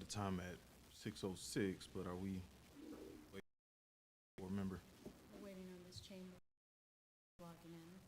time at 6:06, but are we waiting for a member? We're waiting on this chamber logging in.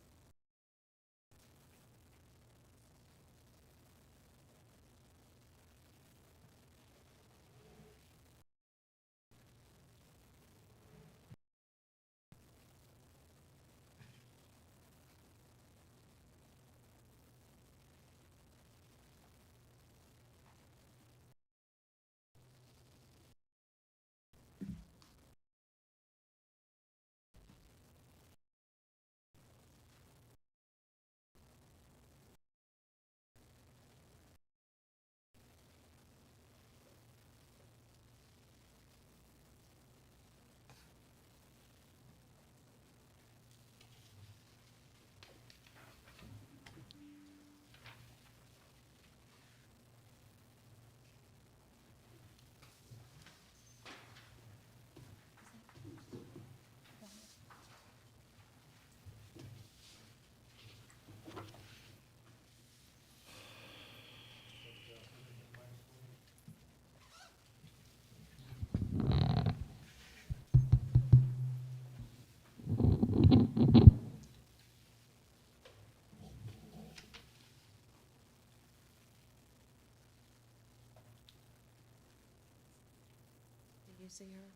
Did you see her?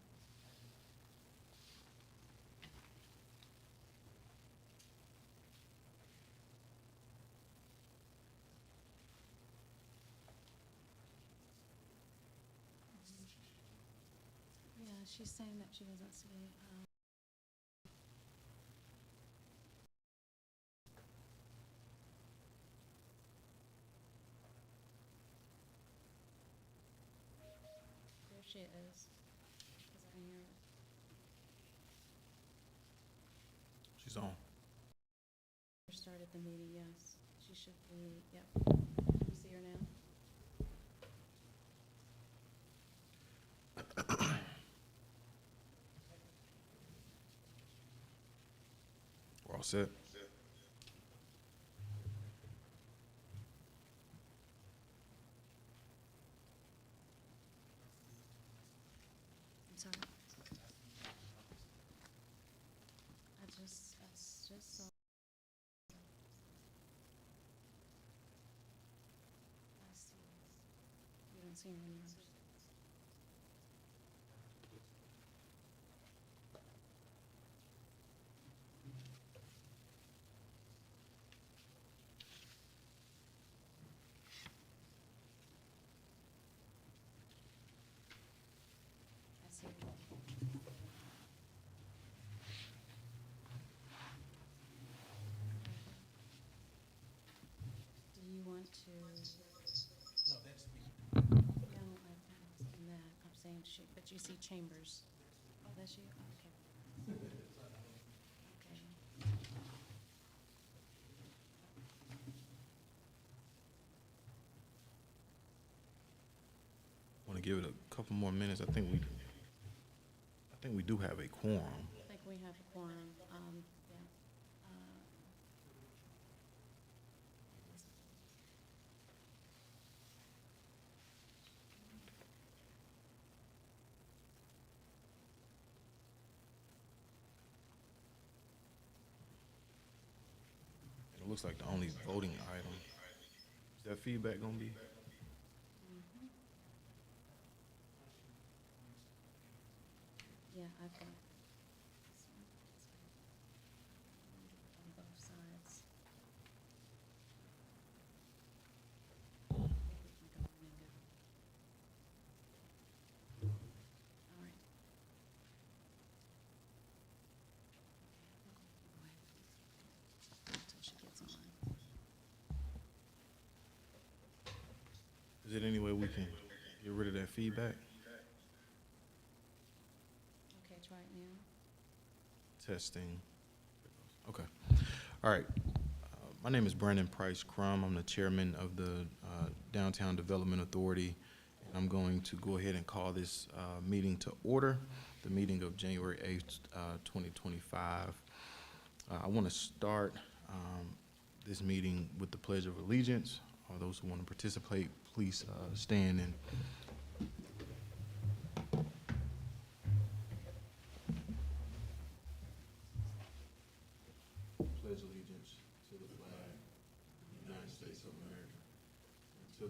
Yeah, she's saying that she doesn't see it. There she is. 'Cause I can hear her. She's on. Started the meeting, yes. She should be, yep. You see her now? We're all set. I'm sorry. I just saw. I see. You don't see her on yours. I see her. Do you want to? No, that's me. No, I'm saying that. I'm saying she, but you see Chambers. Oh, that's you? Okay. Okay. Want to give it a couple more minutes. I think we do have a quorum. I think we have a quorum, yeah. It looks like the only voting item. Is that feedback gonna be? Mhm. Yeah, I've got this one. On both sides. I think we can go in and go. All right. Go ahead. Until she gets on. Is there any way we can get rid of that feedback? Okay, try it now. Testing. Okay. All right. My name is Brandon Price Crum. I'm the chairman of the Downtown Development Authority, and I'm going to go ahead and call this meeting to order, the meeting of January 8th, 2025. I want to start this meeting with the Pledge of Allegiance. All those who want to participate, please stand and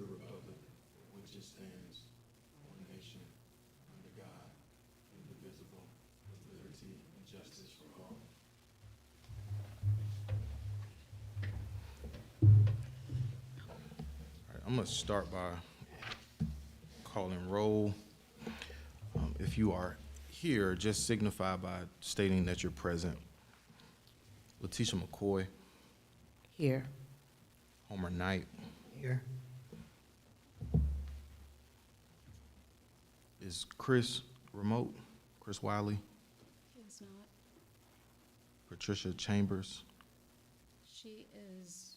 the republic for which it stands, one nation, under God, indivisible, with liberty and justice for all. All right, I'm going to start by calling roll. If you are here, just signify by stating that you're present. Letitia McCoy, Here. Homer Knight, Here. is Chris remote? Chris Wiley, It's not. Patricia Chambers, She is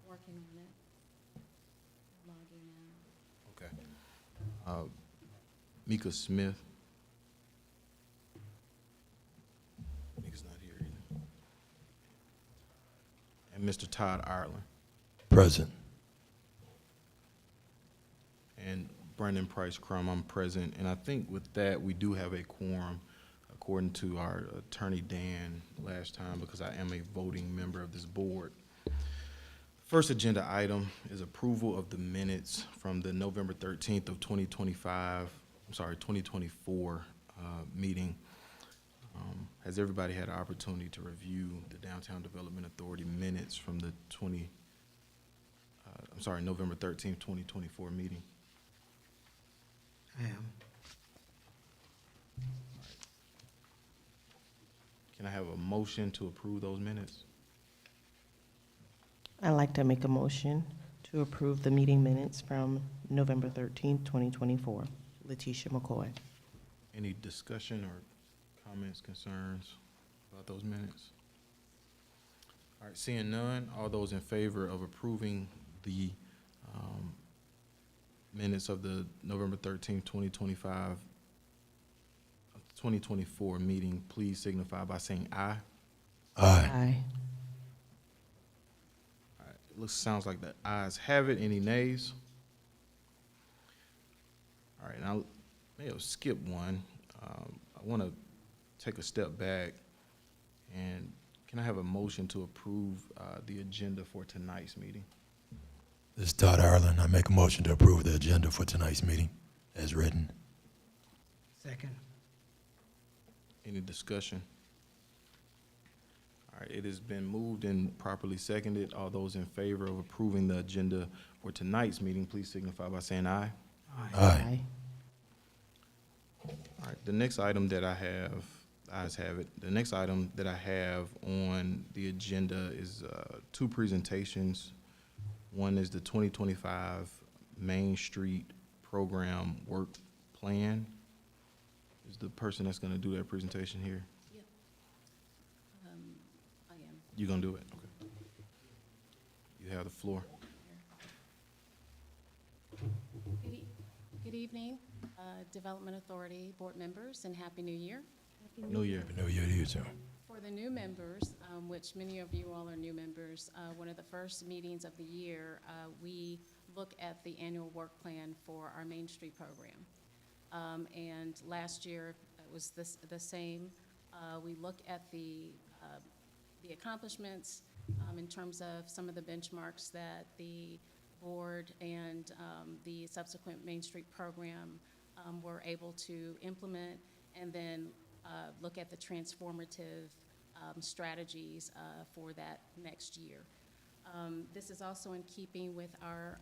working on it. Logging in. okay. Mika Smith. Mika's not here either. And Mr. Todd Ireland. Present. And Brandon Price Crum, I'm present. And I think with that, we do have a quorum, according to our attorney Dan last time, because I am a voting member of this board. First agenda item is approval of the minutes from the November 13th of 2024 meeting. Has everybody had an opportunity to review the Downtown Development Authority minutes from the November 13th, 2024 meeting? I am. Can I have a motion to approve those minutes? I'd like to make a motion to approve the meeting minutes from November 13th, 2024. Letitia McCoy. Any discussion or comments, concerns about those minutes? All right, seeing none, all those in favor of approving the minutes of the November 13th, 2024 meeting, please signify by saying aye. Aye. All right, it sounds like the ayes have it. Any nays? All right, now may have skipped one. I want to take a step back, and can I have a motion to approve the agenda for tonight's meeting? This is Todd Ireland. I make a motion to approve the agenda for tonight's meeting as written. Second. Any discussion? All right, it has been moved and properly seconded. All those in favor of approving the agenda for tonight's meeting, please signify by saying aye. Aye. All right, the next item that I have, ayes have it. The next item that I have on the agenda is two presentations. One is the 2025 Main Street Program Work Plan. Is the person that's going to do that presentation here? Yep. I am. You going to do it? Okay. You have the floor. Good evening, Development Authority board members, and Happy New Year. New Year. Happy New Year to you too. For the new members, which many of you all are new members, one of the first meetings of the year, we look at the annual work plan for our Main Street program. And last year, it was the same. We look at the accomplishments in terms of some of the benchmarks that the board and the subsequent Main Street program were able to implement, and then look at the transformative strategies for that next year. This is also in keeping with our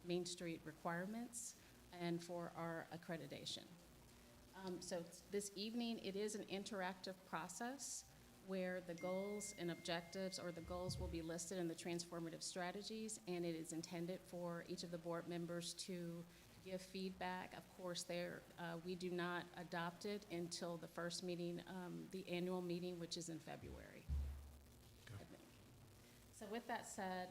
Main Street requirements and for our accreditation. So this evening, it is an interactive process where the goals and objectives, or the goals, will be listed in the transformative strategies, and it is intended for each of the board members to give feedback. Of course, we do not adopt it until the first meeting, the annual meeting, which is in February. Okay. I think. So with that said,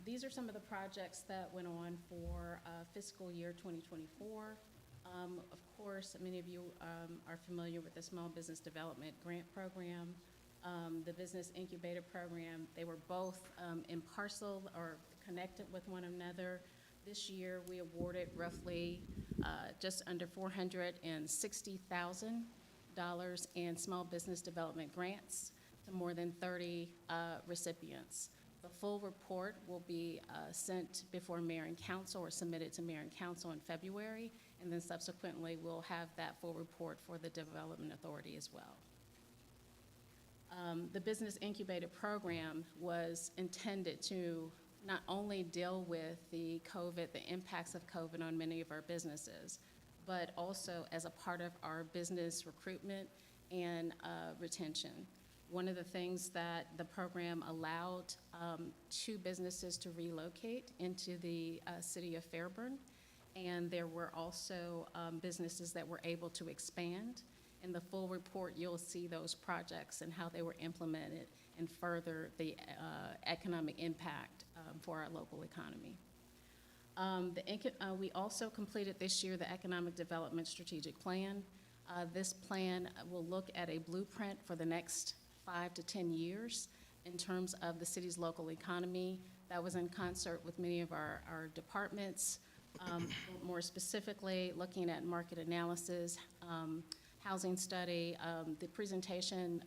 these are some of the projects that went on for fiscal year 2024. Of course, many of you are familiar with the Small Business Development Grant Program, the Business Incubator Program. They were both in parcel or connected with one another. This year, we awarded roughly just under $460,000 in small business development grants to more than 30 recipients. The full report will be sent before mayor and council or submitted to mayor and council in February, and then subsequently we'll have that full report for the Development Authority as well. The Business Incubator Program was intended to not only deal with the impacts of COVID on many of our businesses, but also as a part of our business recruitment and retention. One of the things that the program allowed 2 businesses to relocate into the city of Fairburn, and there were also businesses that were able to expand. In the full report, you'll see those projects and how they were implemented and further the economic impact for our local economy. We also completed this year the Economic Development Strategic Plan. This plan will look at a blueprint for the next 5 to 10 years in terms of the city's local economy. That was in concert with many of our departments, more specifically looking at market analysis, housing study. The presentation,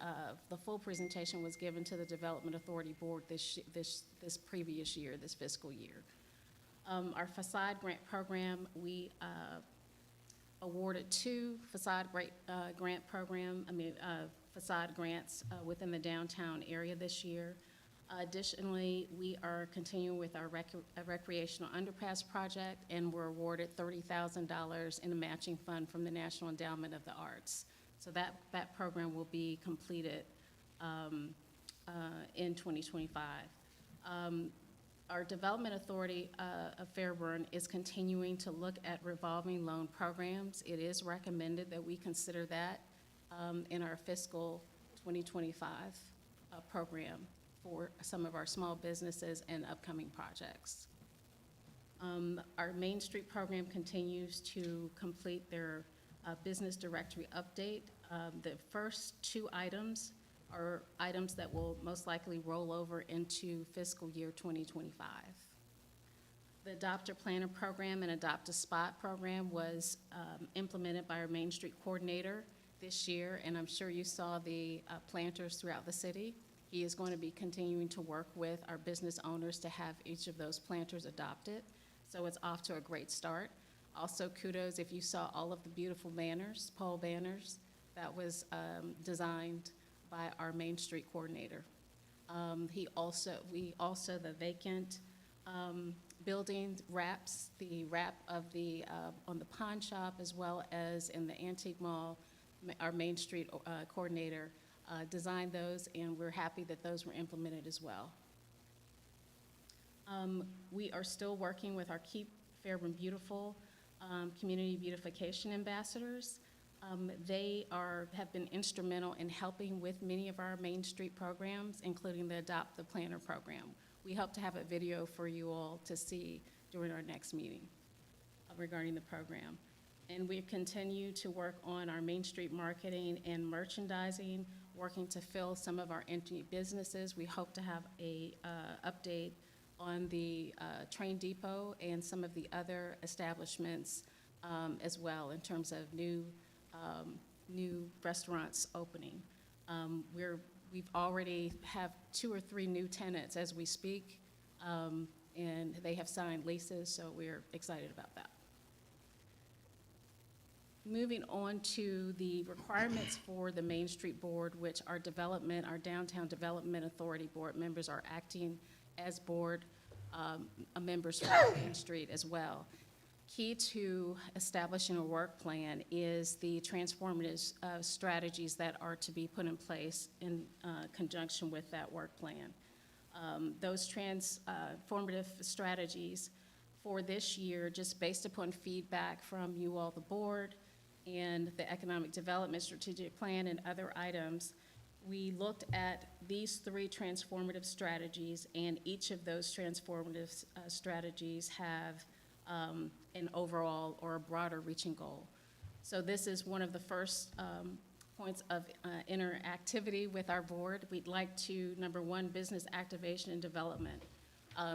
the full presentation was given to the Development Authority Board this previous year, this fiscal year. Our facade grant program, we awarded 2 facade facade grants within the downtown area this year. Additionally, we are continuing with our recreational underpass project, and we're awarded $30,000 in a matching fund from the National Endowment of the Arts. So that program will be completed in 2025. Our Development Authority of Fairburn is continuing to look at revolving loan programs. It is recommended that we consider that in our fiscal 2025 program for some of our small businesses and upcoming projects. Our Main Street program continues to complete their business directory update. The first 2 items are items that will most likely roll over into fiscal year 2025. The Adopt a Planner program and Adopt a Spot program was implemented by our Main Street coordinator this year, and I'm sure you saw the planters throughout the city. He is going to be continuing to work with our business owners to have each of those planters adopted. So it's off to a great start. Also, kudos if you saw all of the beautiful banners, pole banners, that was designed by our Main Street coordinator. The vacant building wraps, the wrap of the on the pawn shop as well as in the antique mall, our Main Street coordinator designed those, and we're happy that those were implemented as well. We are still working with our Keep Fairburn Beautiful community beautification ambassadors. They have been instrumental in helping with many of our Main Street programs, including the Adopt the Planner program. We hope to have a video for you all to see during our next meeting regarding the program. And we continue to work on our Main Street marketing and merchandising, working to fill some of our empty businesses. We hope to have a update on the train depot and some of the other establishments as well in terms of new restaurants opening. We've already have 2 or 3 new tenants as we speak, and they have signed leases, so we're excited about that. Moving on to the requirements for the Main Street Board, which our Downtown Development Authority Board members are acting as board members for Main Street as well. Key to establishing a work plan is the transformative strategies that are to be put in place in conjunction with that work plan. Those transformative strategies for this year, just based upon feedback from you all, the board, and the Economic Development Strategic Plan and other items, we looked at these 3 transformative strategies, and each of those transformative strategies have an overall or a broader reaching goal. So this is one of the first points of interactivity with our board. We'd like to, number 1, business activation and development.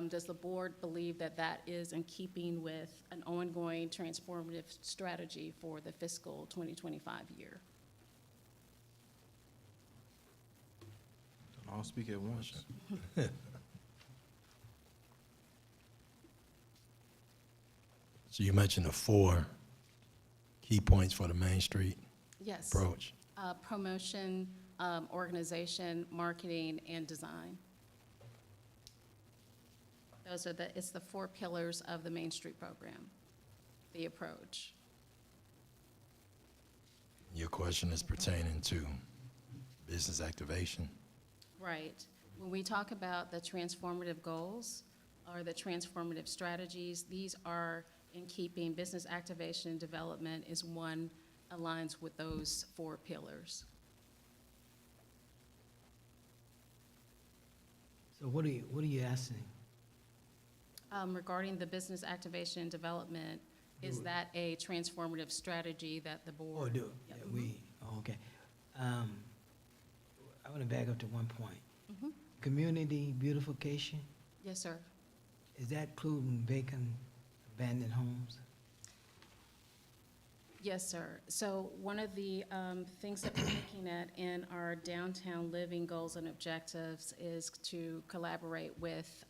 Does the board believe that that is in keeping with an ongoing transformative strategy for the fiscal 2025 year? Don't all speak at once. So you mentioned the 4 key points for the Main Street Yes. approach. Promotion, organization, marketing, and design. Those are it's the 4 pillars of the Main Street program, the approach. Your question is pertaining to business activation. Right. When we talk about the transformative goals or the transformative strategies, these are in keeping. Business activation and development is one, aligns with those 4 pillars. So what are you asking? Regarding the business activation and development, is that a transformative strategy that the Oh, board? do, Yep. okay. I want to back up to one point. Mhm. Community beautification, Yes, sir. is that including vacant, abandoned homes? Yes, sir. So one of the things that we're looking at in our downtown living goals and objectives is to collaborate with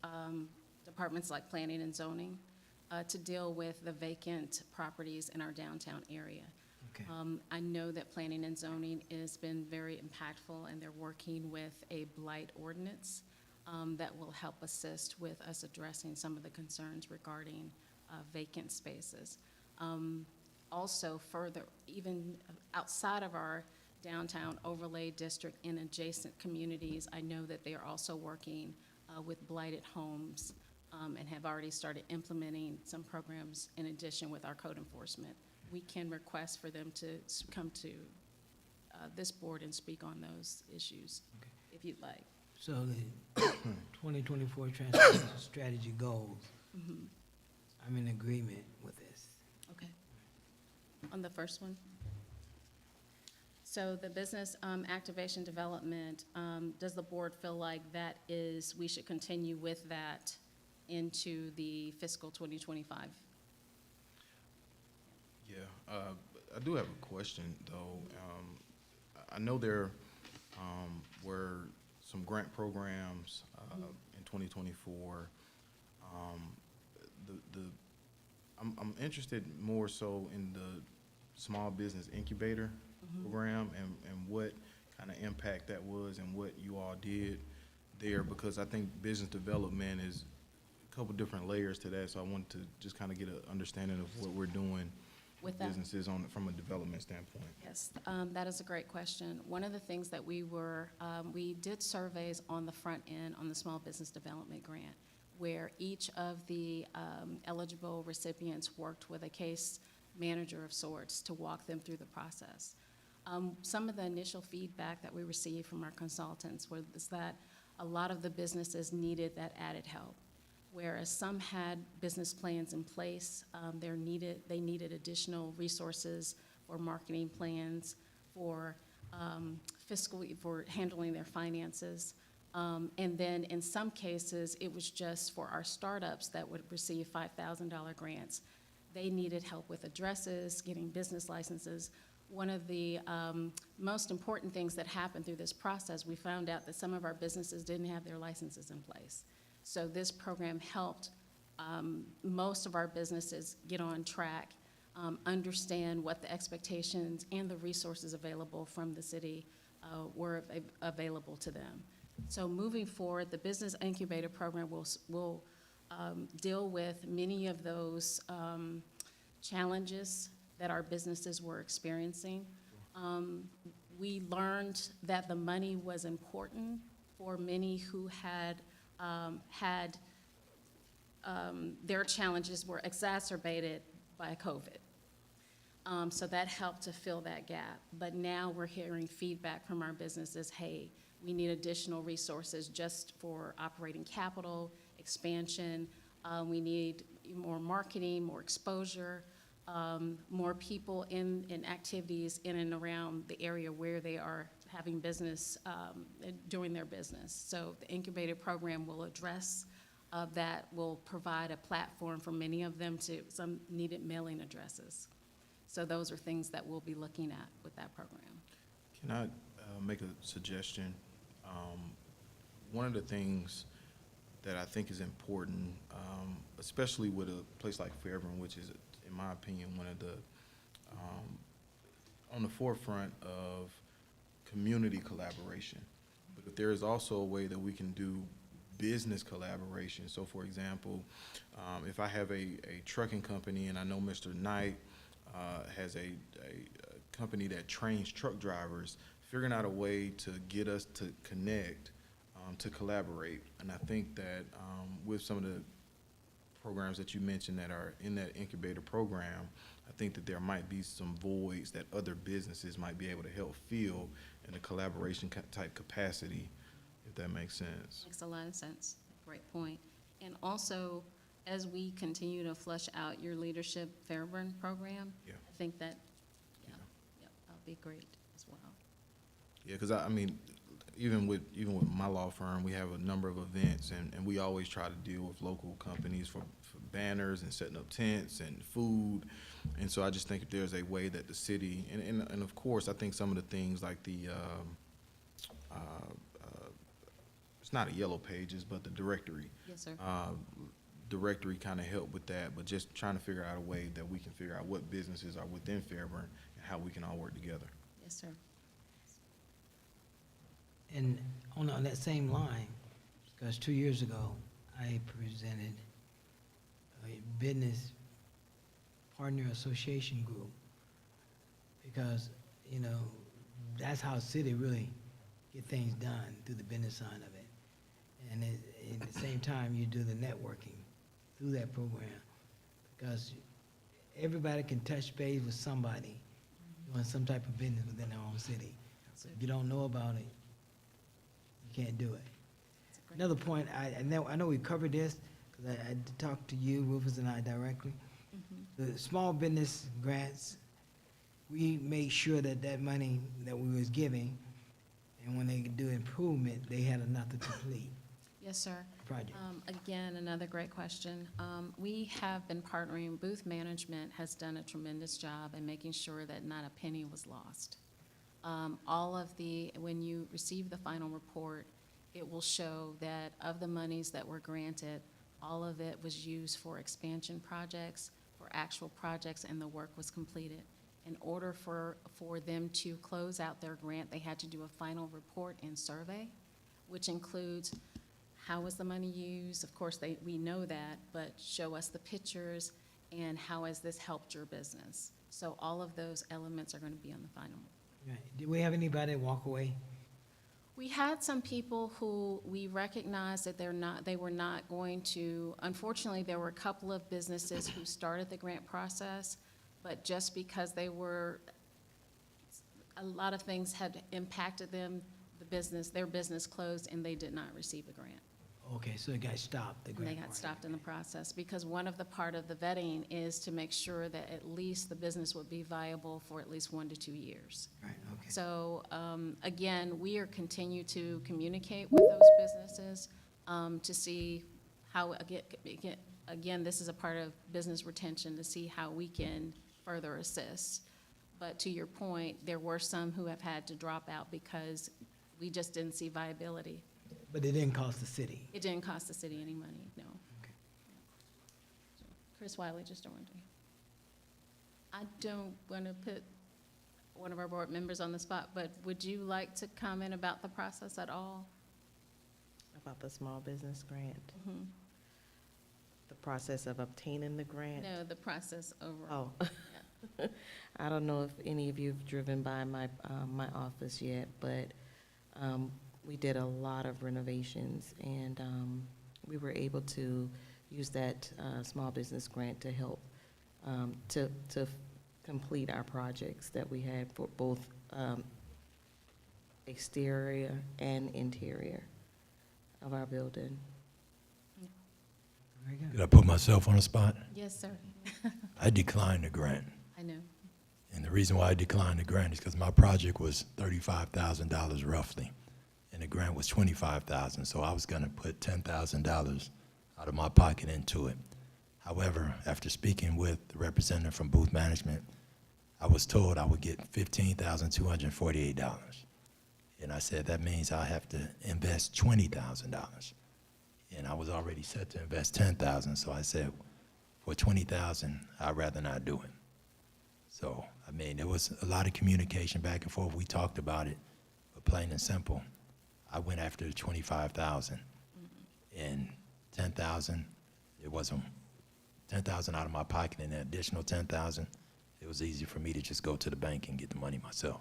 departments like planning and zoning to deal with the vacant properties in our downtown area. Okay. I know that planning and zoning has been very impactful, and they're working with a blight ordinance that will help assist with us addressing some of the concerns regarding vacant spaces. Also further, even outside of our downtown overlay district in adjacent communities, I know that they are also working with blighted homes and have already started implementing some programs in addition with our code enforcement. We can request for them to come to this board and speak on those issues, Okay. if you'd like. So the 2024 transportation strategy goals, Mhm. I'm in agreement with this. Okay. On the first one? So the business activation development, does the board feel like that is, we should continue with that into the fiscal 2025? Yeah, I do have a question, though. I know there were some grant programs in 2024. I'm interested more so in the small business incubator program and what kind of impact that was and what you all did there, because I think business development is a couple different layers to that, so I wanted to just kind of get an understanding of what we're doing With that. businesses from a development standpoint. Yes, that is a great question. One of the things that we did surveys on the front end on the small business development grant, where each of the eligible recipients worked with a case manager of sorts to walk them through the process. Some of the initial feedback that we received from our consultants was that a lot of the businesses needed that added help. Whereas some had business plans in place, they needed additional resources for marketing plans, for for handling their finances. And then in some cases, it was just for our startups that would receive $5,000 grants. They needed help with addresses, getting business licenses. One of the most important things that happened through this process, we found out that some of our businesses didn't have their licenses in place. So this program helped most of our businesses get on track, understand what the expectations and the resources available from the city were available to them. So moving forward, the Business Incubator Program will deal with many of those challenges that our businesses were experiencing. We learned that the money was important for many who had their challenges were exacerbated by COVID. So that helped to fill that gap. But now we're hearing feedback from our businesses, hey, we need additional resources just for operating capital, expansion. We need more marketing, more exposure, more people in activities in and around the area where they are having business, doing their business. So the incubator program will address that, will provide a platform for many of them some needed mailing addresses. So those are things that we'll be looking at with that program. Can I make a suggestion? One of the things that I think is important, especially with a place like Fairburn, which in my opinion, one of the, on the forefront of community collaboration. But if there is also a way that we can do business collaboration, so for example, if I have a trucking company and I know Mr. Knight has a company that trains truck drivers, figuring out a way to get us to connect, to collaborate. And I think that with some of the programs that you mentioned that are in that incubator program, I think that there might be some voids that other businesses might be able to help fill in a collaboration type capacity, if that makes sense. Makes a lot of sense. Great point. And also, as we continue to flush out your leadership Fairburn program, Yeah. I think that, that'll be great as well. Yeah, because I mean, even with my law firm, we have a number of events, and we always try to deal with local companies for banners and setting up tents and food. And so I just think if there's a way that the city, and of course, I think some of the things like the, it's not a yellow pages, but the directory. Yes, sir. Directory kind of help with that, but just trying to figure out a way that we can figure out what businesses are within Fairburn and how we can all work together. Yes, sir. And on that same line, because 2 years ago, I presented a business partner association group, because, you know, that's how city really get things done, through the business side of it. And at the same time, you do the networking through that program, because everybody can touch base with somebody doing some type of business within their own city. So if you don't know about it, you can't do it. That's a great Another point, I know we covered this, because I talked to you, Rufus and I directly. Mhm. The small business grants, we made sure that that money that we was giving, and when they could do improvement, they had enough to complete Yes, sir. the project. Again, another great question. We have been partnering, booth management has done a tremendous job in making sure that not a penny was lost. When you receive the final report, it will show that of the monies that were granted, all of it was used for expansion projects, for actual projects, and the work was completed. In order for them to close out their grant, they had to do a final report and survey, which includes how was the money used? Of course, we know that, but show us the pictures and how has this helped your business? So all of those elements are going to be on the final. Right. Did we have anybody walk away? We had some people who we recognized that they were not going to, unfortunately, there were a couple of businesses who started the grant process, but just because a lot of things had impacted them, their business closed and they did not receive a grant. Okay, so it got stopped, the And grant they got part. stopped in the process, because one of the part of the vetting is to make sure that at least the business would be viable for at least 1 to 2 years. Right, okay. So, again, we are continue to communicate with those businesses to see how, again, this is a part of business retention, to see how we can further assist. But to your point, there were some who have had to drop out because we just didn't see viability. But it didn't cost the city. It didn't cost the city any money, no. Okay. Chris Wiley, just don't want to. I don't want to put one of our board members on the spot, but would you like to comment about the process at all? About the small business grant, Mhm. the process of obtaining the grant? No, the process overall. Oh. I don't know if any of you have driven by my office yet, but we did a lot of renovations, and we were able to use that small business grant to help to complete our projects that we had for both exterior and interior of our building. Very good. Did I put myself on the spot? Yes, sir. I declined the grant. I know. And the reason why I declined the grant is because my project was $35,000 roughly, and the grant was $25,000. So I was going to put $10,000 out of my pocket into it. However, after speaking with the representative from booth management, I was told I would get $15,248. And I said, that means I have to invest $20,000. And I was already set to invest $10,000. So I said, for 20,000, I'd rather not do it. So, I mean, there was a lot of communication back and forth. We talked about it, but plain and simple, I went after 25,000. And 10,000, it wasn't 10,000 out of my pocket, and an additional 10,000, it was easy for me to just go to the bank and get the money myself.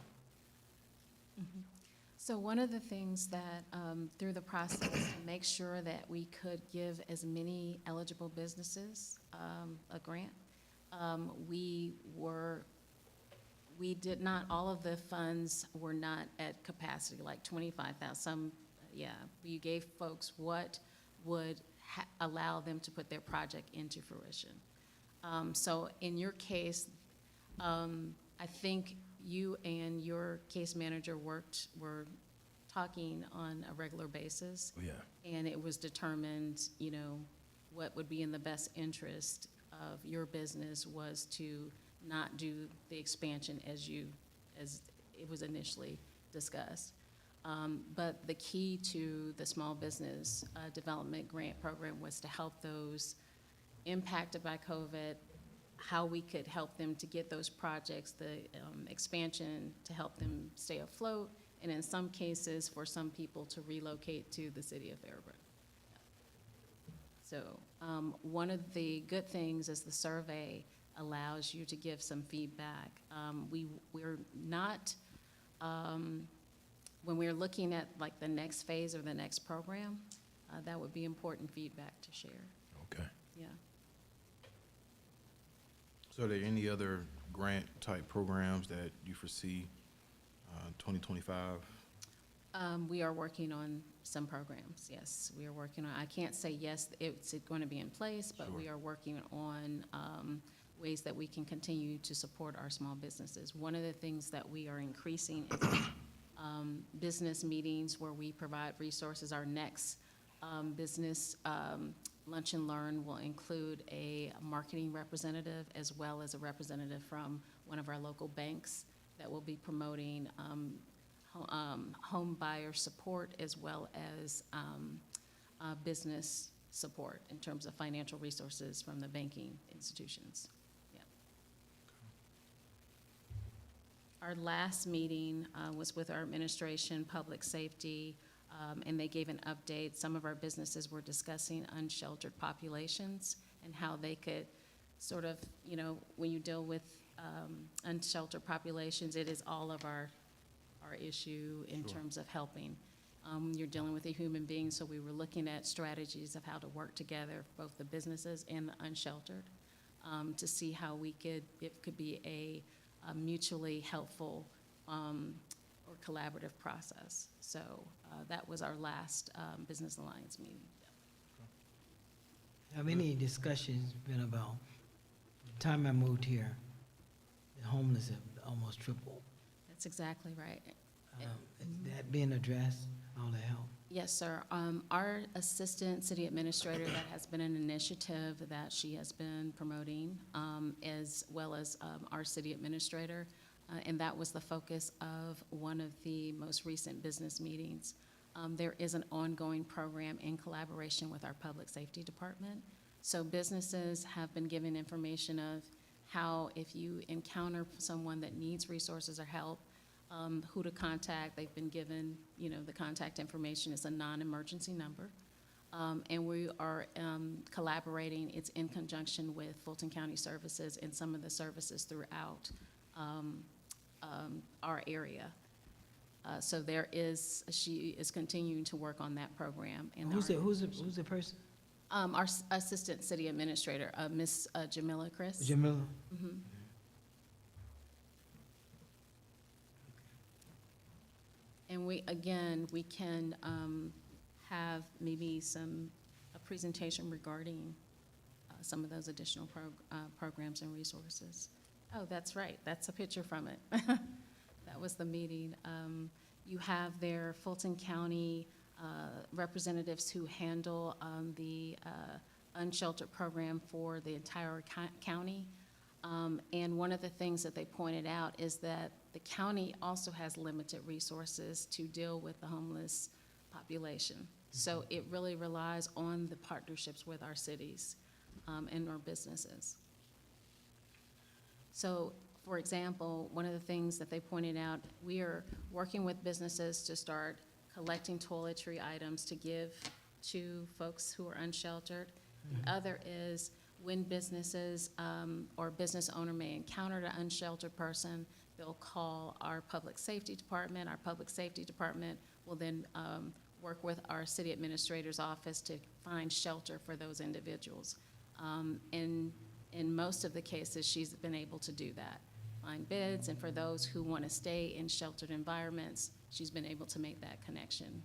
So one of the things that, through the process, to make sure that we could give as many eligible businesses a grant, we did not, all of the funds were not at capacity, like 25,000. Some, we gave folks what would allow them to put their project into fruition. So in your case, I think you and your case manager were talking on a regular basis. Oh, yeah. And it was determined, you know, what would be in the best interest of your business was to not do the expansion as it was initially discussed. But the key to the small business development grant program was to help those impacted by COVID, how we could help them to get those projects, the expansion to help them stay afloat, and in some cases, for some people to relocate to the city of Fairburn. So one of the good things is the survey allows you to give some feedback. We're not, when we're looking at like the next phase or the next program, that would be important feedback to share. Okay. Yeah. So are there any other grant-type programs that you foresee 2025? We are working on some programs, yes. We are working on, I can't say yes, it's going to be in place, but we Sure. are working on ways that we can continue to support our small businesses. One of the things that we are increasing is business meetings where we provide resources. Our next business Lunch and Learn will include a marketing representative as well as a representative from one of our local banks that will be promoting home buyer support as well as business support in terms of financial resources from the banking institutions. Yeah. Our last meeting was with our administration, public safety, and they gave an update. Some of our businesses were discussing unsheltered populations and how they could sort of, you know, when you deal with unsheltered populations, it is all of our issue in Sure. terms of helping. You're dealing with a human being, so we were looking at strategies of how to work together, both the businesses and the unsheltered, to see how it could be a mutually helpful or collaborative process. So that was our last Business Alliance meeting. Have any discussions been about, the time I moved here, the homeless have almost tripled. That's exactly right. Is that being addressed, all the help? Yes, sir. Our assistant city administrator, that has been an initiative that she has been promoting, as well as our city administrator, and that was the focus of one of the most recent business meetings. There is an ongoing program in collaboration with our public safety department. So businesses have been given information of how, if you encounter someone that needs resources or help, who to contact. They've been given, you know, the contact information is a non-emergency number. And we are collaborating. It's in conjunction with Fulton County Services and some of the services throughout our area. So she is continuing to work on that program. And Who's the person? our assistant city administrator, Miss Jamila Chris. Jamila? Mhm. And we can have maybe a presentation regarding some of those additional programs and resources. Oh, that's right, that's a picture from it. That was the meeting. You have their Fulton County representatives who handle the unsheltered program for the entire county. And one of the things that they pointed out is that the county also has limited resources to deal with the homeless population. So it really relies on the partnerships with our cities. and or businesses. So, for example, one of the things that they pointed out, we are working with businesses to start collecting toiletry items to give to folks who are unsheltered. The other is when businesses or business owner may encounter an unsheltered person, they'll call our public safety department. Our public safety department will then work with our city administrator's office to find shelter for those individuals. In most of the cases, she's been able to do that, find beds, and for those who want to stay in sheltered environments, she's been able to make that connection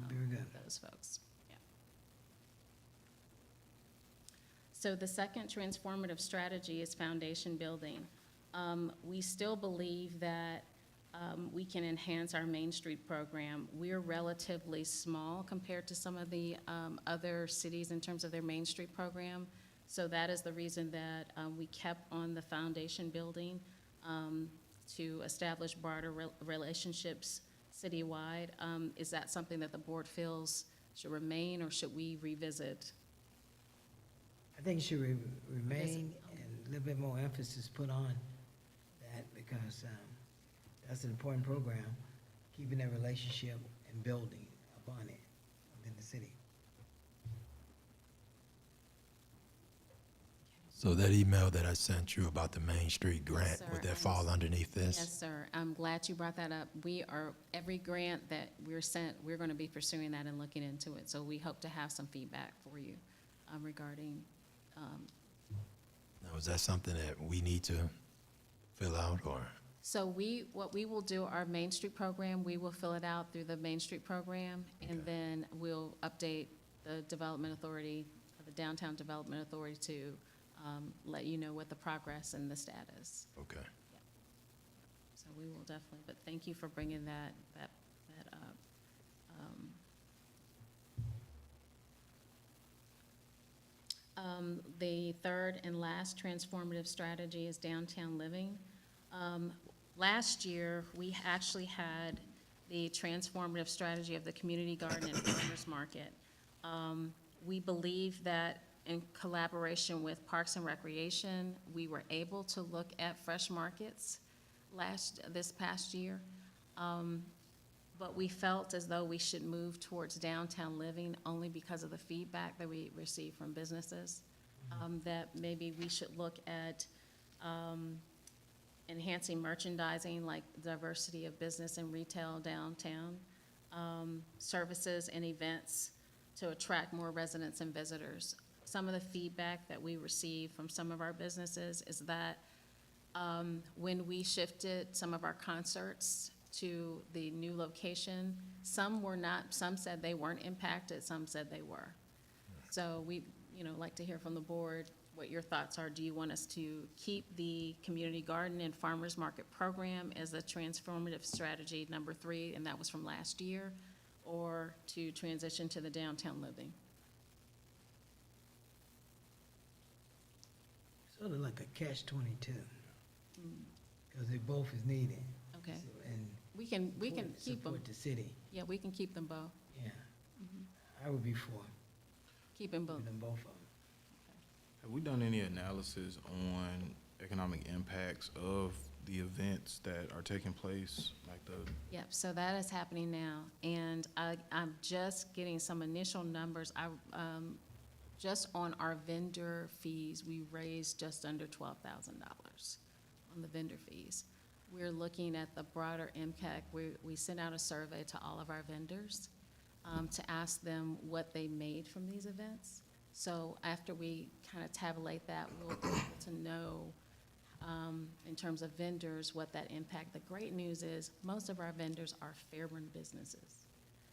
Very good. with those folks. Yeah. So the second transformative strategy is foundation building. We still believe that we can enhance our Main Street program. We're relatively small compared to some of the other cities in terms of their Main Street program. So that is the reason that we kept on the foundation building to establish broader relationships citywide. Is that something that the board feels should remain, or should we revisit? I think it should remain, and a little bit more emphasis put on that, because that's an important program, keeping that relationship and building upon it within the city. So that email that I sent you about the Main Street grant, sir, would that and- fall underneath this? Yes, sir. I'm glad you brought that up. Every grant that we're sent, we're going to be pursuing that and looking into it. So we hope to have some feedback for you regarding, Now, is that something that we need to fill out, or? so what we will do, our Main Street program, we will fill it out through the Main Street program, and Okay. then we'll update the Development Authority, the Downtown Development Authority, to let you know what the progress and the status. Okay. So we will definitely, but thank you for bringing that up. The third and last transformative strategy is downtown living. Last year, we actually had the transformative strategy of the community garden and farmers market. We believe that in collaboration with Parks and Recreation, we were able to look at fresh markets this past year. But we felt as though we should move towards downtown living only because of the feedback that we received from businesses. That maybe we should look at enhancing merchandising, like diversity of business and retail downtown, services and events to attract more residents and visitors. Some of the feedback that we received from some of our businesses is that when we shifted some of our concerts to the new location, some said they weren't impacted, some said they were. So we, like to hear from the board what your thoughts are. Do you want us to keep the community garden and farmers market program as a transformative strategy number 3, and that was from last year, or to transition to the downtown living? Sort of like a catch-22, because they both is needed. Okay, So- And we can keep them. support the city, Yeah, we can keep them both. yeah. I would be for Keep them both. keeping them both of them. Have we done any analysis on economic impacts of the events that are taking place, like the, Yep, so that is happening now, and I'm just getting some initial numbers. Just on our vendor fees, we raised just under $12,000 on the vendor fees. We're looking at the broader impact. We sent out a survey to all of our vendors to ask them what they made from these events. So after we kind of tabulate that, we'll be able to know in terms of vendors what that impact. The great news is most of our vendors are Fairburn businesses.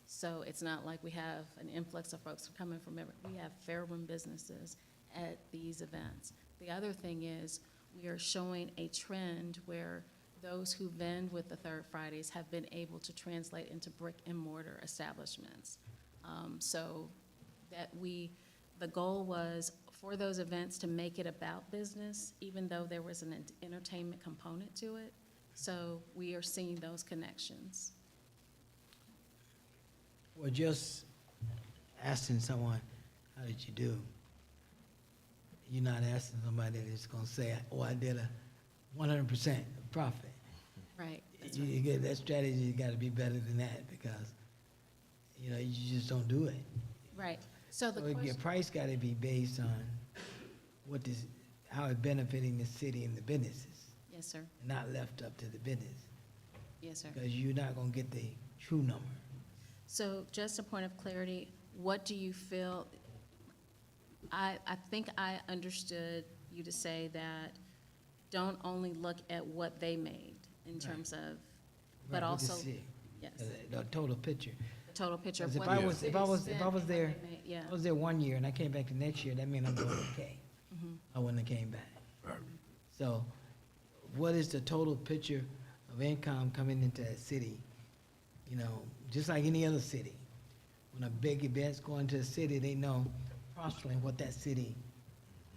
So it's not like we have an influx of folks coming from we have Fairburn businesses at these events. The other thing is we are showing a trend where those who vend with the Third Fridays have been able to translate into brick and mortar establishments. So that the goal was for those events to make it about business, even though there was an entertainment component to it. So we are seeing those connections. Well, just asking someone, how did you do? You're not asking somebody that's gonna say, oh, I did a 100% profit. Right, that's You right. get that strategy, you gotta be better than that, because, you know, you just don't do it. Right. So the So your question, price gotta be based on what this, how it's benefiting the city and the businesses, yes, sir. and not left up to the business, Yes, sir. because you're not gonna get the true number. So just a point of clarity, what do you feel, I think I understood you to say that don't only look at what they made in Right. terms of, Right, but what also, the city, yes, the total picture. the total picture of 'Cause what if I the was- city if I was spent and what there- they made, yeah. I was there 1 year and I came back the next year, that means I'm doing okay. Mhm. I wouldn't have came back. So what is the total picture of income coming into that city? You know, just like any other city. When a big event's going to a city, they know approximately what that city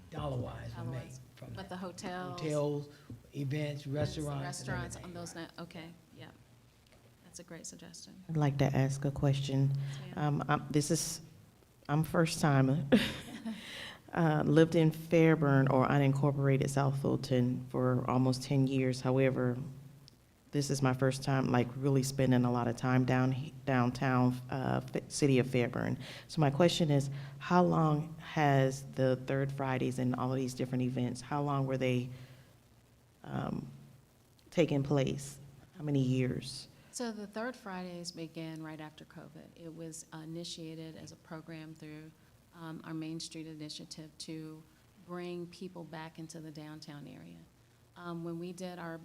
dollar-wise will make Otherwise, from But that. the hotels. Hotels, events, restaurants. and Restaurants on everything, those, right. okay, yeah. That's a great suggestion. I'd like to ask a question. Yes, ma'am. I'm first timer. Lived in Fairburn or unincorporated South Fulton for almost 10 years. However, this is my first time, like, really spending a lot of time downtown, city of Fairburn. So my question is, how long has the Third Fridays and all of these different events, how long were they taking place? How many years? So the Third Fridays began right after COVID. It was initiated as a program through our Main Street initiative to bring people back into the downtown area. When we did our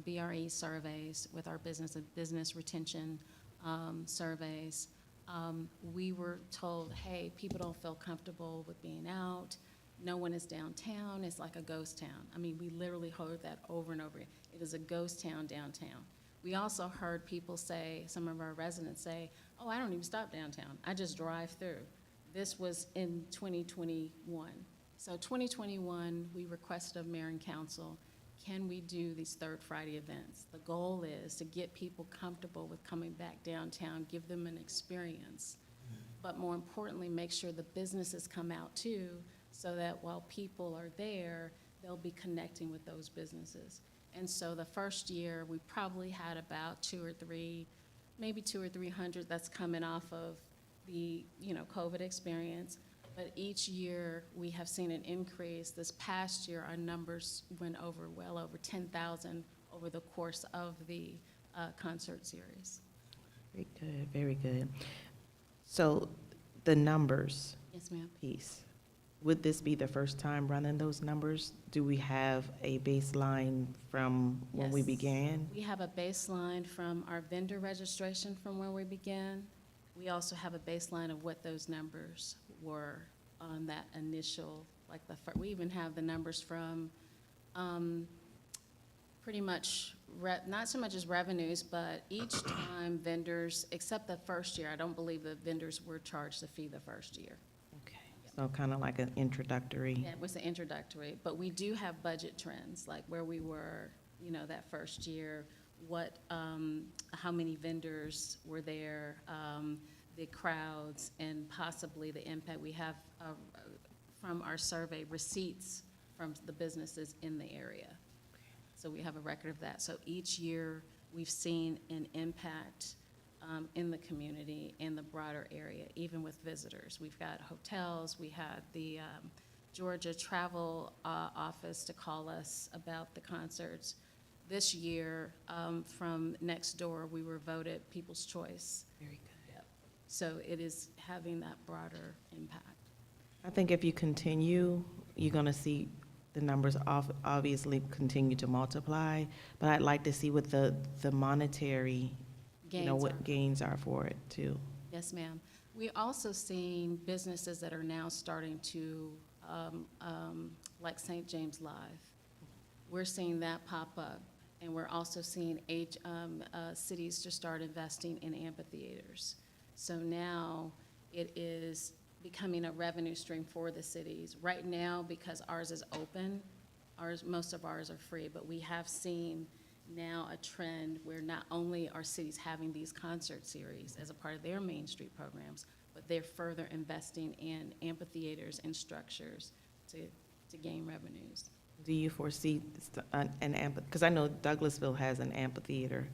BRE surveys with our business retention surveys, we were told, hey, people don't feel comfortable with being out. No one is downtown. It's like a ghost town. I mean, we literally heard that over and over again. It is a ghost town downtown. We also heard people say, some of our residents say, oh, I don't even stop downtown. I just drive through. This was in 2021. So 2021, we requested of mayor and council, can we do these Third Friday events? The goal is to get people comfortable with coming back downtown, give them an experience, but more importantly, make sure the businesses come out too, so that while people are there, they'll be connecting with those businesses. And so the first year, we probably had about 200 or 300 that's coming off of the, COVID experience. But each year, we have seen an increase. This past year, our numbers went over, well over 10,000 over the course of the concert series. Very good, very good. So the numbers Yes, ma'am. piece, would this be the first time running those numbers? Do we have a baseline from when we Yes. began? We have a baseline from our vendor registration from when we began. We also have a baseline of what those numbers were on that initial, we even have the numbers from pretty much, not so much as revenues, but each time vendors, except the first year, I don't believe the vendors were charged the fee the first year. Okay, so kind of like an introductory. Yeah, it was the introductory, but we do have budget trends, like where we were, that first year, how many vendors were there, the crowds, and possibly the impact. We have, from our survey, receipts from the businesses in the area. So we have a record of that. So each year, we've seen an impact in the community, in the broader area, even with visitors. We've got hotels, we had the Georgia Travel Office to call us about the concerts. This year, from Nextdoor, we were voted People's Choice. Very good. So it is having that broader impact. I think if you continue, you're going to see the numbers obviously continue to multiply, but I'd like to see what the monetary, Gains what are. gains are for it too. Yes, ma'am. We're also seeing businesses that are now starting to, like St. James Live. We're seeing that pop up, and we're also seeing cities to start investing in amphitheaters. So now it is becoming a revenue stream for the cities. Right now, because ours is open, most of ours are free, but we have seen now a trend where not only are cities having these concert series as a part of their Main Street programs, but they're further investing in amphitheaters and structures to to gain revenues. Do you foresee an because I know Douglasville has an amphitheater,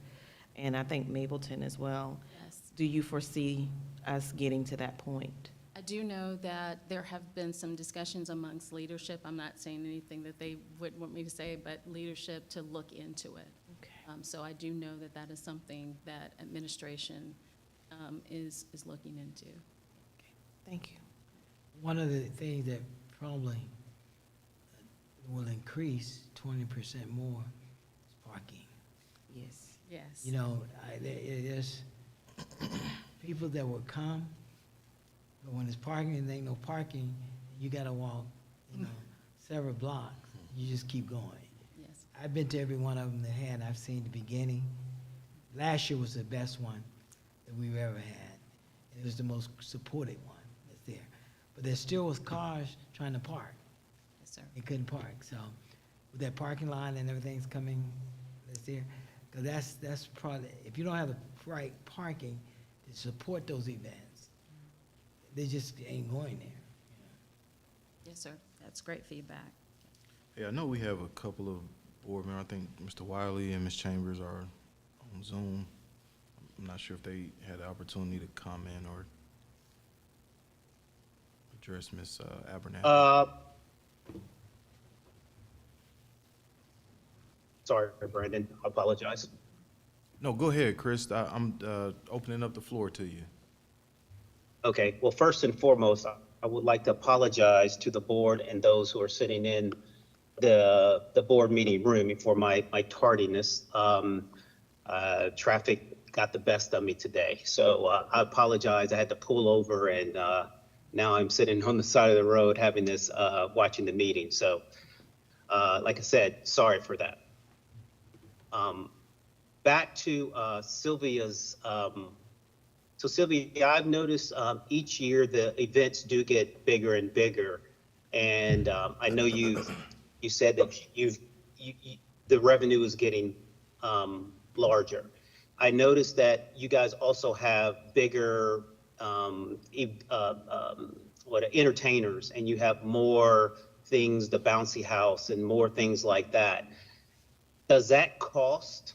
and I think Mapleton as well. Yes. Do you foresee us getting to that point? I do know that there have been some discussions amongst leadership. I'm not saying anything that they would want me to say, but leadership to look into it. Okay. So I do know that that is something that administration is looking into. Thank you. One of the things that probably will increase 20% more is parking. Yes. Yes. You know, there's people that will come, but when it's parking and there ain't no parking, you gotta walk, you know, several blocks. You just keep going. Yes. I've been to every one of them they had. I've seen the beginning. Last year was the best one that we've ever had. It was the most supported one that's there. But there still was cars trying to park. Yes, sir. They couldn't park. So with that parking lot and everything's coming that's there, because that's probably, if you don't have the right parking to support those events, they just ain't going there. Yes, sir. That's great feedback. Yeah, I know we have a couple of board members. I think Mr. Wiley and Ms. Chambers are on Zoom. I'm not sure if they had the opportunity to comment or address Ms. Abernathy. Sorry, Brandon, I apologize. No, go ahead, Chris. I'm opening up the floor to you. Okay, well, first and foremost, I would like to apologize to the board and those who are sitting in the board meeting room for my tardiness. Traffic got the best of me today, so I apologize. I had to pull over, and now I'm sitting on the side of the road having this, watching the meeting. So, like I said, sorry for that. Back to Sylvia's. So Sylvia, I've noticed each year the events do get bigger and bigger, and I know you said that the revenue is getting larger. I noticed that you guys also have bigger entertainers, and you have more things, the bouncy house, and more things like that. Does that cost?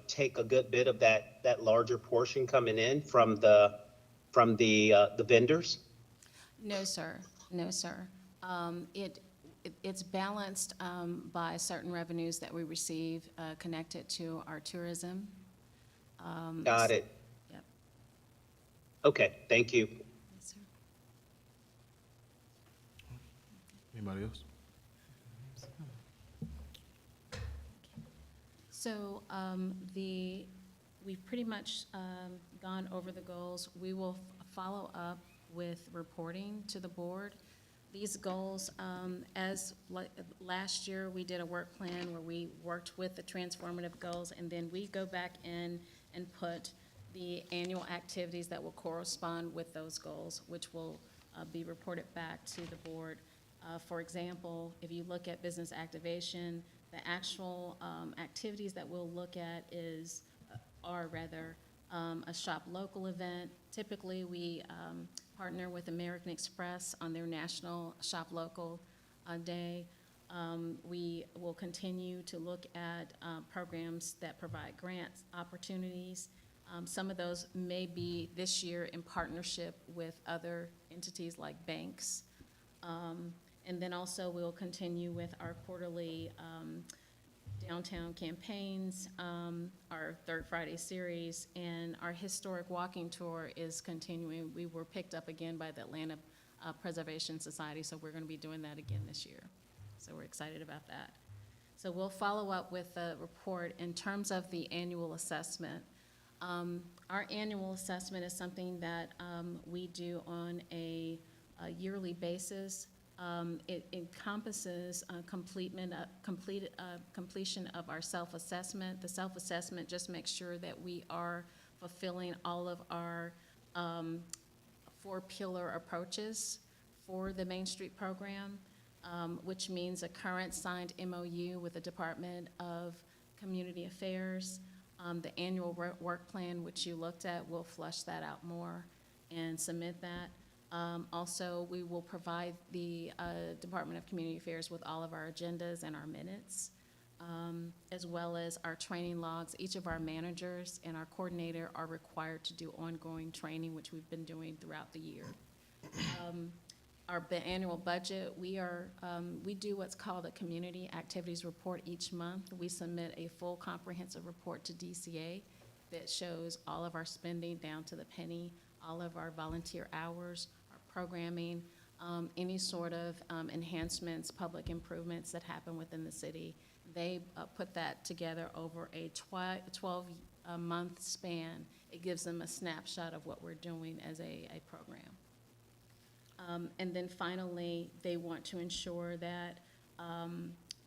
Take a good bit of that larger portion coming in from the vendors? No, sir. No, sir. It's balanced by certain revenues that we receive connected to our tourism. Got it. Yep. Okay, thank you. Yes, sir. Anybody else? So we've pretty much gone over the goals. We will follow up with reporting to the board. These goals, last year, we did a work plan where we worked with the transformative goals, and then we go back in and put the annual activities that will correspond with those goals, which will be reported back to the board. For example, if you look at business activation, the actual activities that we'll look at are a shop local event. Typically, we partner with American Express on their National Shop Local Day. We will continue to look at programs that provide grants opportunities. Some of those may be this year in partnership with other entities like banks. And then also we'll continue with our quarterly downtown campaigns, our Third Friday series, and our historic walking tour is continuing. We were picked up again by the Atlanta Preservation Society, so we're going to be doing that again this year. So we're excited about that. So we'll follow up with a report in terms of the annual assessment. Our annual assessment is something that we do on a yearly basis. It encompasses completion of our self-assessment. The self-assessment just makes sure that we are fulfilling all of our 4-pillar approaches for the Main Street program, which means a current signed MOU with the Department of Community Affairs. The annual work plan, which you looked at, will flush that out more and submit that. Also, we will provide the Department of Community Affairs with all of our agendas and our minutes, as well as our training logs. Each of our managers and our coordinator are required to do ongoing training, which we've been doing throughout the year. Our annual budget, we do what's called a community activities report each month. We submit a full comprehensive report to DCA that shows all of our spending down to the penny, all of our volunteer hours, our programming, any sort of enhancements, public improvements that happen within the city. They put that together over a 12-month span. It gives them a snapshot of what we're doing as a program. And then finally, they want to ensure that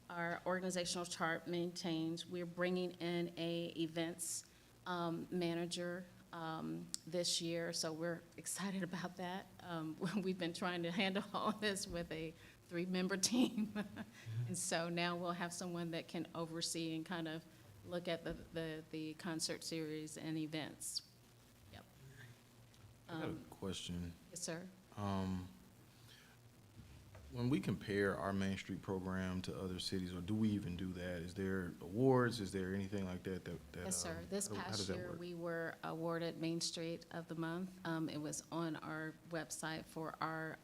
our organizational chart maintains. We're bringing in a events manager this year, so we're excited about that. We've been trying to handle all this with a 3-member team. And so now we'll have someone that can oversee and kind of look at the concert series and events. Yep. I got a question. Yes, sir. When we compare our Main Street program to other cities, or do we even do that? Is there awards? Is there anything like that? Yes, sir. This how does past that year, work? we were awarded Main Street of the Month. It was on our website for our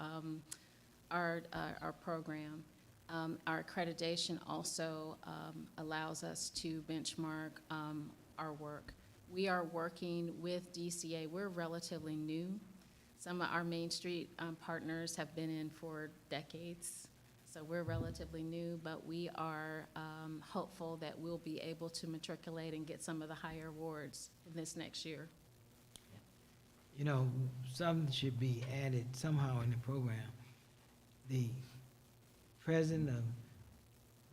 program. Our accreditation also allows us to benchmark our work. We are working with DCA. We're relatively new. Some of our Main Street partners have been in for decades, so we're relatively new, but we are hopeful that we'll be able to matriculate and get some of the higher awards in this next year. You know, something should be added somehow in the program. The president of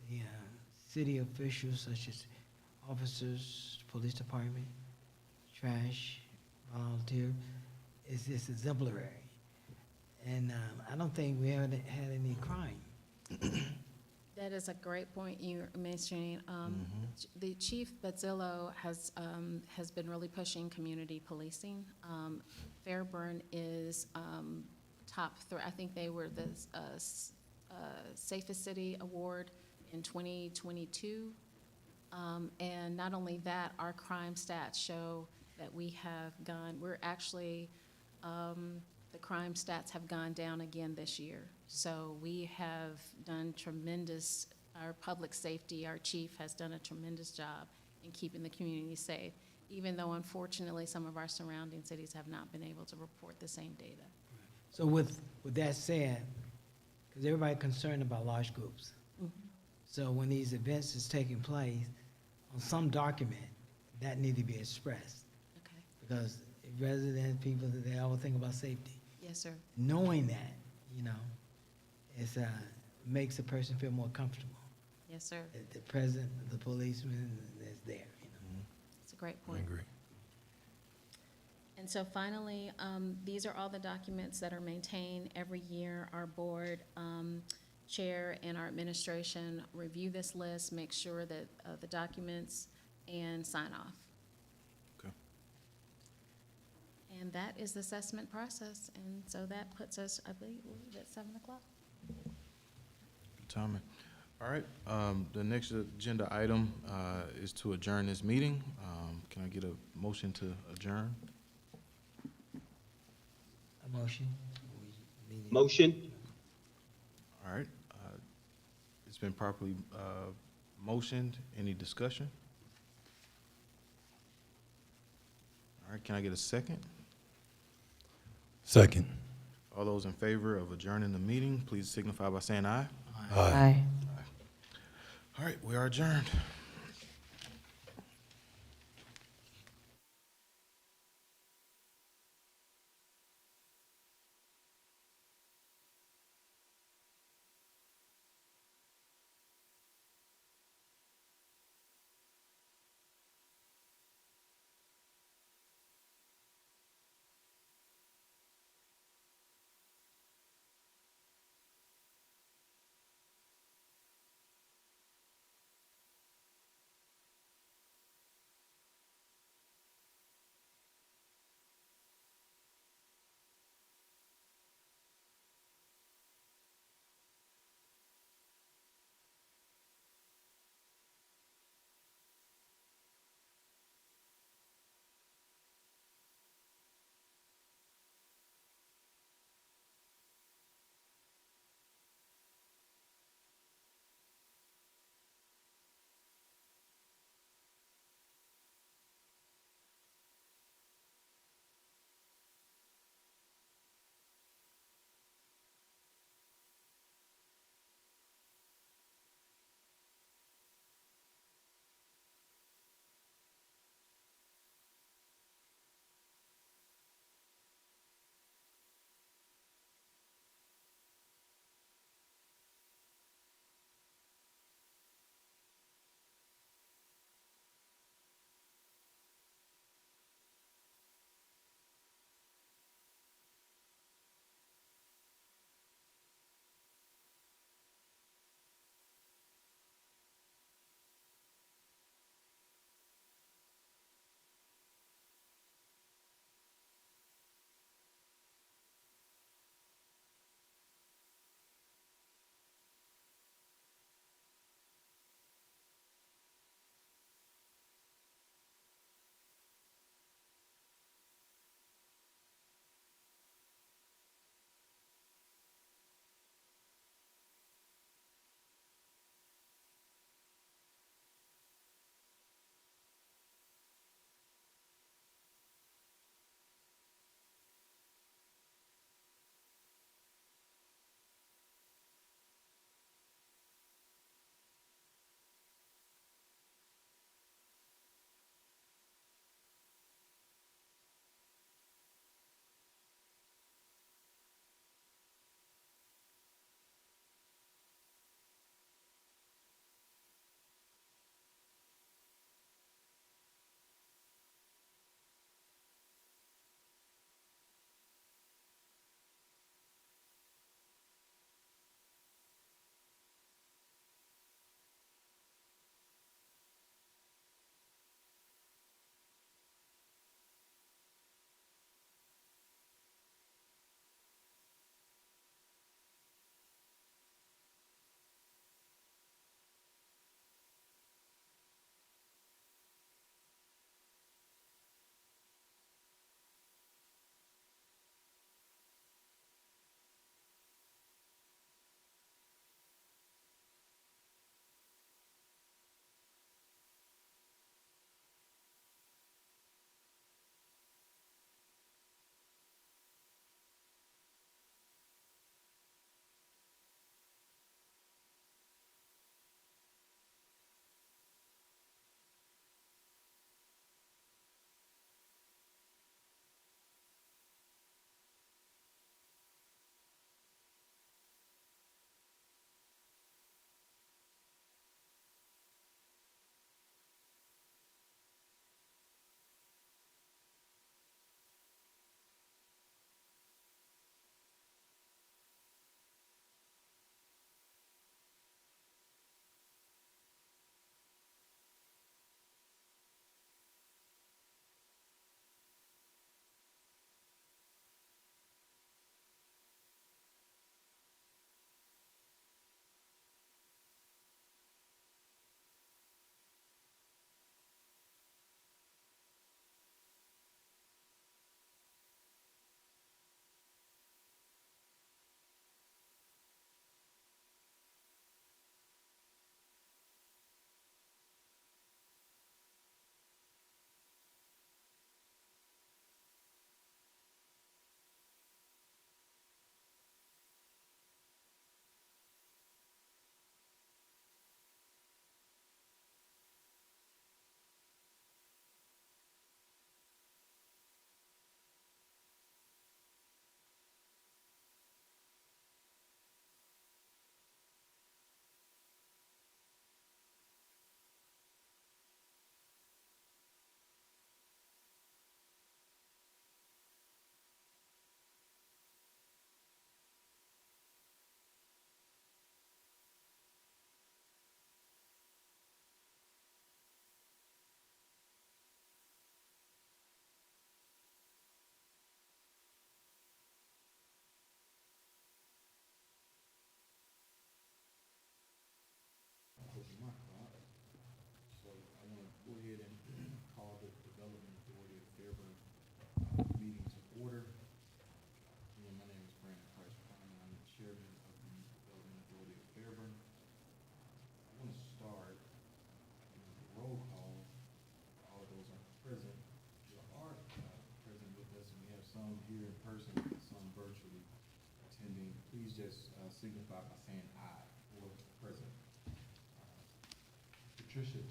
the city officials, such as officers, police department, trash, volunteer, is just exemplary. And I don't think we haven't had any crime. That is a great point you're mentioning. The Chief Bazzillo has been really pushing community policing. Fairburn is top 3. I think they were the safest city award in 2022. And not only that, our crime stats show that we're actually, the crime stats have gone down again this year. So we have done tremendous, our public safety, our chief has done a tremendous job in keeping the community safe, even though unfortunately some of our surrounding cities have not been able to report the same data. So with that said, because everybody concerned about large groups. So when these events is taking place, on some document, that need to be expressed. Okay. Because residents, people, they always think about safety. Yes, sir. Knowing that, you know, it's makes a person feel more comfortable. Yes, sir. That the president, the policeman is there, you know. It's a great I point. agree. And so finally, these are all the documents that are maintained every year. Our board chair and our administration review this list, make sure that the documents and sign off. Okay. And that is the assessment process. And so that puts us, I believe, at 7 o'clock. Good timing. All right, the next agenda item is to adjourn this meeting. Can I get a motion to adjourn? A motion? Motion? All right, it's been properly motioned. Any discussion? All right, can I get a second? Second. All those in favor of adjourning the meeting, please signify by saying aye. Aye. All right, we are adjourned.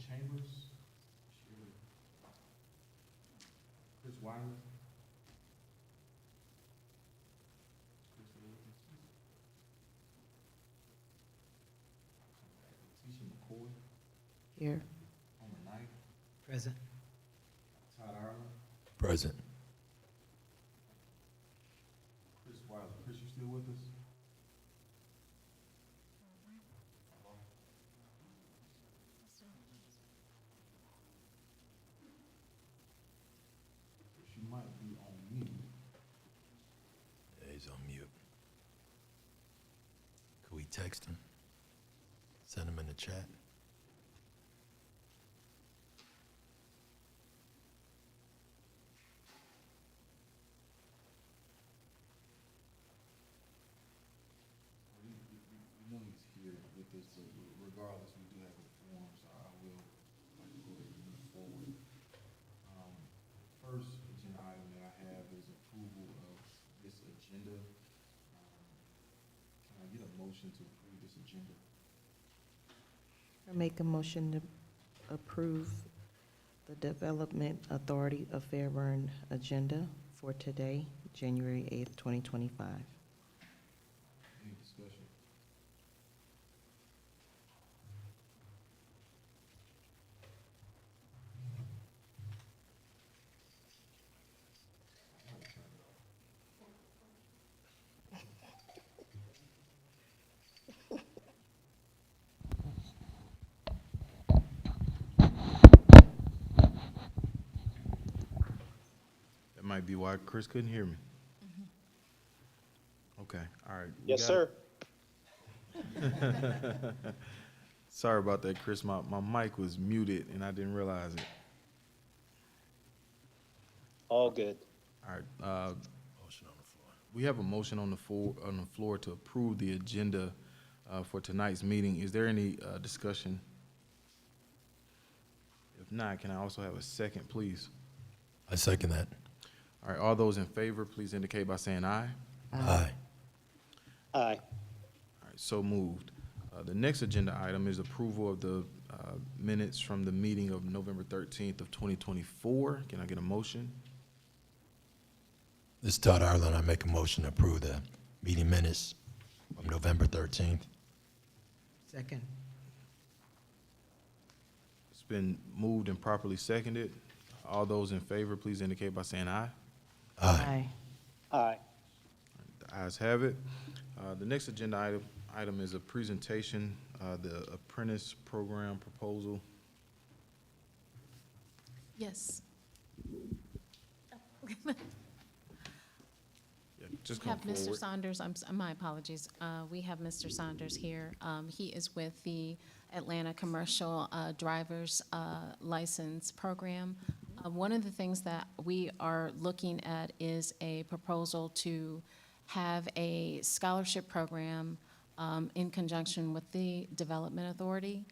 Chambers, Chris Wiley. Tisha McCoy Here. on the ninth. Present. Todd Ireland. Present. Chris Wiley. Chris, you still with us? Chris, you might be on mute. Yeah, he's on mute. Could we text him? Send him in the chat? We know he's here with us, but regardless, we do have a form, so I will like to go ahead and move forward. First agenda item that I have is approval of this agenda. Can I get a motion to approve this agenda? I make a motion to approve the Development Authority of Fairburn agenda for today, January 8th, 2025. Any discussion? That might be why Chris couldn't hear me. Okay, all right. we Yes, got it. sir. Sorry about that, Chris. My mic was muted and I didn't realize it. All good. All right, Motion on the floor. we have a motion on the floor to approve the agenda for tonight's meeting. Is there any discussion? If not, can I also have a second, please? I second that. All right, all those in favor, please indicate by saying aye. Aye. Aye. All right, so moved. The next agenda item is approval of the minutes from the meeting of November 13th of 2024. Can I get a motion? This is Todd Ireland. I make a motion to approve the meeting minutes from November 13th. Second. It's been moved and properly seconded. All those in favor, please indicate by saying aye. Aye. Aye. The ayes have it. The next agenda item is a presentation, the apprentice program proposal. Yes. Yeah, just We come have Mr. forward. Saunders, my apologies. We have Mr. Saunders here. He is with the Atlanta Commercial Drivers License Program. One of the things that we are looking at is a proposal to have a scholarship program in conjunction with the Development Authority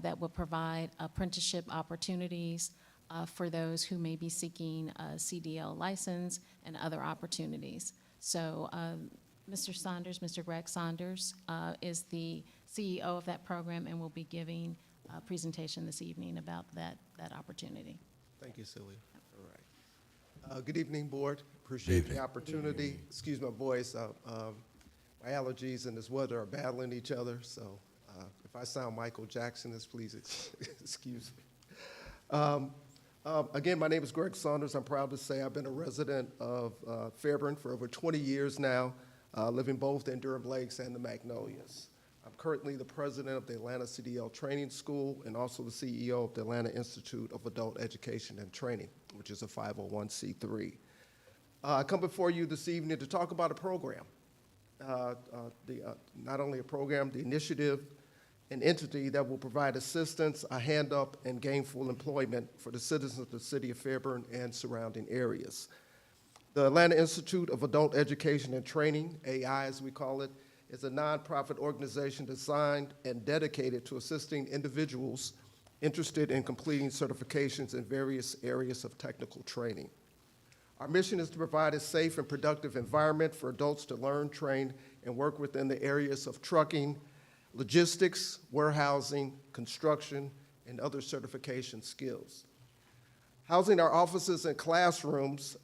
that will provide apprenticeship opportunities for those who may be seeking a CDL license and other opportunities. So Mr. Saunders, Mr. Greg Saunders, is the CEO of that program and will be giving a presentation this evening about that opportunity. Thank you, Celia. All right. Good evening, Board. Appreciate the evening. opportunity. Excuse my voice. My allergies and this weather are battling each other, so if I sound Michael Jackson, please excuse me. Again, my name is Greg Saunders. I'm proud to say I've been a resident of Fairburn for over 20 years now, living both in Durham Lakes and the Magnolias. I'm currently the president of the Atlanta CDL Training School and also the CEO of the Atlanta Institute of Adult Education and Training, which is a 501c3. I come before you this evening to talk about a program. Not only a program, the initiative, an entity that will provide assistance, a hand up, and gainful employment for the citizens of the city of Fairburn and surrounding areas. The Atlanta Institute of Adult Education and Training, AI as we call it, is a nonprofit organization designed and dedicated to assisting individuals interested in completing certifications in various areas of technical training. Our mission is to provide a safe and productive environment for adults to learn, train, and work within the areas of trucking, logistics, warehousing, construction, and other certification skills. Housing our offices and classrooms,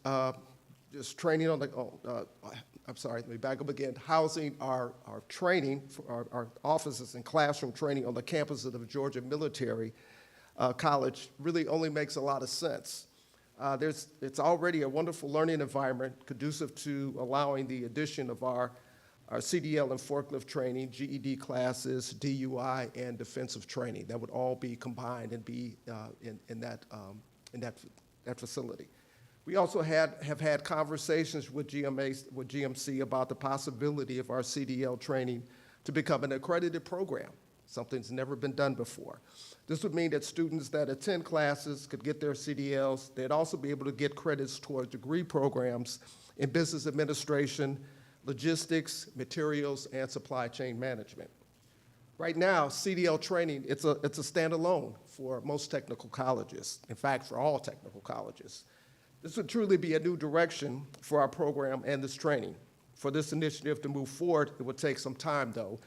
just training on the, I'm sorry, let me back up again. Housing our training, for our offices and classroom training on the campus of the Georgia Military College really only makes a lot of sense. It's already a wonderful learning environment conducive to allowing the addition of our CDL and forklift training, GED classes, DUI, and defensive training. That would all be combined and be in that facility. We also have had conversations with GMC about the possibility of our CDL training to become an accredited program, something that's never been done before. This would mean that students that attend classes could get their CDLs. They'd also be able to get credits towards degree programs in business administration, logistics, materials, and supply chain management. Right now, CDL training, it's a standalone for most technical colleges. In fact, for all technical colleges. This would truly be a new direction for our program and this training. For this initiative to move forward, it would take some time, though,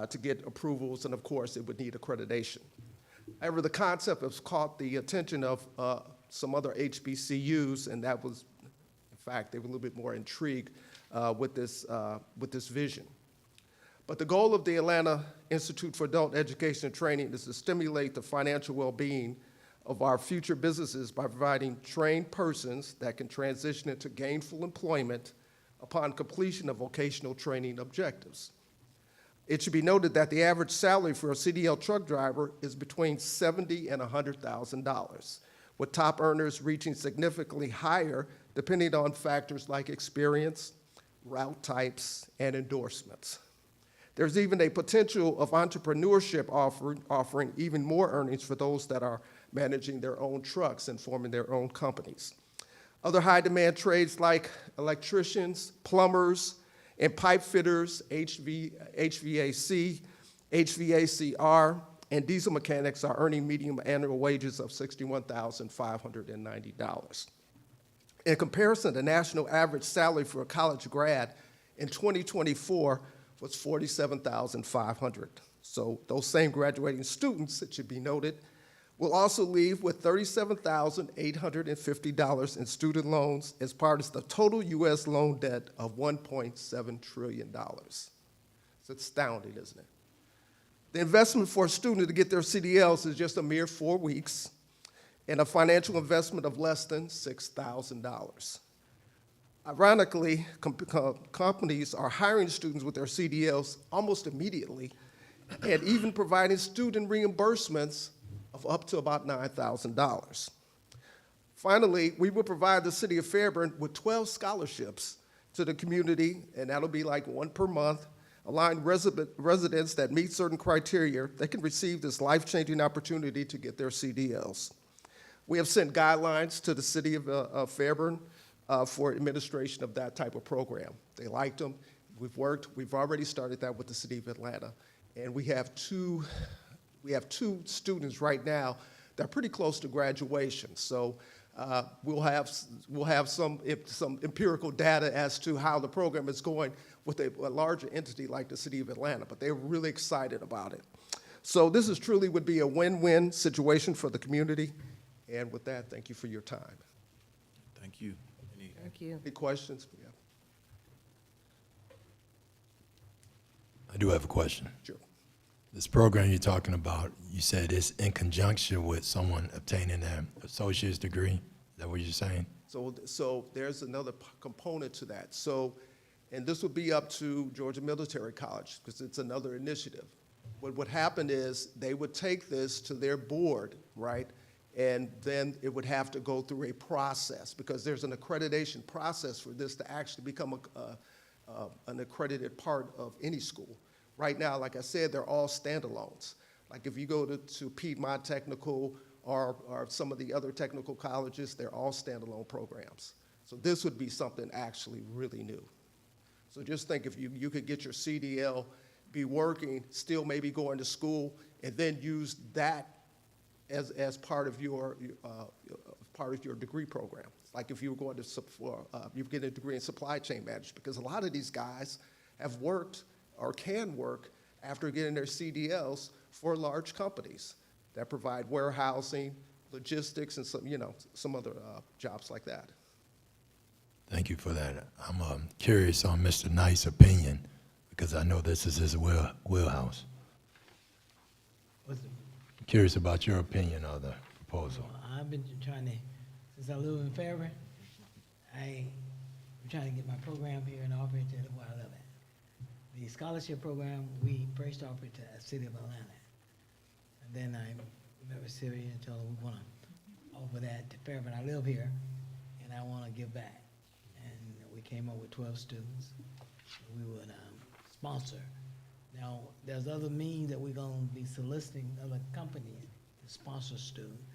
to get approvals, and of course, it would need accreditation. However, the concept has caught the attention of some other HBCUs, and that was, in fact, they were a little bit more intrigued with this vision. But the goal of the Atlanta Institute for Adult Education and Training is to stimulate the financial well-being of our future businesses by providing trained persons that can transition into gainful employment upon completion of vocational training objectives. It should be noted that the average salary for a CDL truck driver is between $70,000 and $100,000, with top earners reaching significantly higher depending on factors like experience, route types, and endorsements. There's even a potential of entrepreneurship offering even more earnings for those that are managing their own trucks and forming their own companies. Other high-demand trades like electricians, plumbers, and pipe fitters, HVAC, HVACR, and diesel mechanics are earning median annual wages of $61,590. In comparison, the national average salary for a college grad in 2024 was $47,500. So those same graduating students, it should be noted, will also leave with $37,850 in student loans as part of the total U.S. loan debt of $1.7 trillion. It's astounding, isn't it? The investment for a student to get their CDLs is just a mere 4 weeks and a financial investment of less than $6,000. Ironically, companies are hiring students with their CDLs almost immediately and even providing student reimbursements of up to about $9,000. Finally, we will provide the city of Fairburn with 12 scholarships to the community, and that'll be like one per month, allowing residents that meet certain criteria that can receive this life-changing opportunity to get their CDLs. We have sent guidelines to the city of Fairburn for administration of that type of program. They liked them. We've already started that with the city of Atlanta, and we have two students right now that are pretty close to graduation. So we'll have some empirical data as to how the program is going with a larger entity like the city of Atlanta, but they're really excited about it. So this is truly would be a win-win situation for the community. And with that, thank you for your time. Thank you. Thank you. Any questions? Yeah, I do have a question. sure. This program you're talking about, you said it's in conjunction with someone obtaining their associate's degree. Is that what you're saying? So there's another component to that. So, and this would be up to Georgia Military College because it's another initiative. What would happen is they would take this to their board, right? And then it would have to go through a process because there's an accreditation process for this to actually become an accredited part of any school. Right now, like I said, they're all standalones. Like if you go to Piedmont Technical or some of the other technical colleges, they're all standalone programs. So this would be something actually really new. So just think if you could get your CDL, be working, still maybe going to school, and then use that as part of your degree program. Like if you were going to you get a degree in supply chain management, because a lot of these guys have worked or can work after getting their CDLs for large companies that provide warehousing, logistics, and some, some other jobs like that. Thank you for that. I'm curious on Mr. Knight's opinion, because I know this is his wheelhouse. What's the- I'm curious about your opinion of the proposal. I've been trying to, since I live in Fairburn, I'm trying to get my program here and offer it to where I live at. The scholarship program, we first offered to the city of Atlanta. And then I met with Sylvia and told her we want to offer that to Fairburn. I live here, and I want to give back. And we came up with 12 students we would sponsor. Now, there's other means that we're going to be soliciting other companies to sponsor students,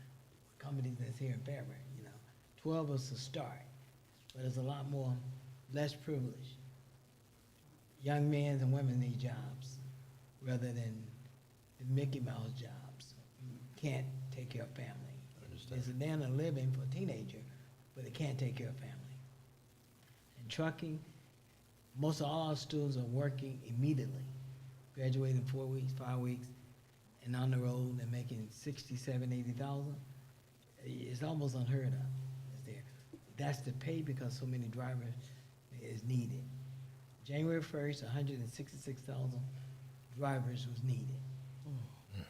companies that's here in Fairburn, 12 is a start, but there's a lot more less privileged. Young men and women need jobs rather than the Mickey Mouse jobs. You can't take care of family. It's a damn living for a teenager, but they can't take care of family. In trucking, most of all our students are working immediately, graduating 4 weeks, 5 weeks, and on the road and making 67, 80,000. It's almost unheard of. It's there. That's the pay because so many drivers is needed. January 1st, 166,000 drivers was needed.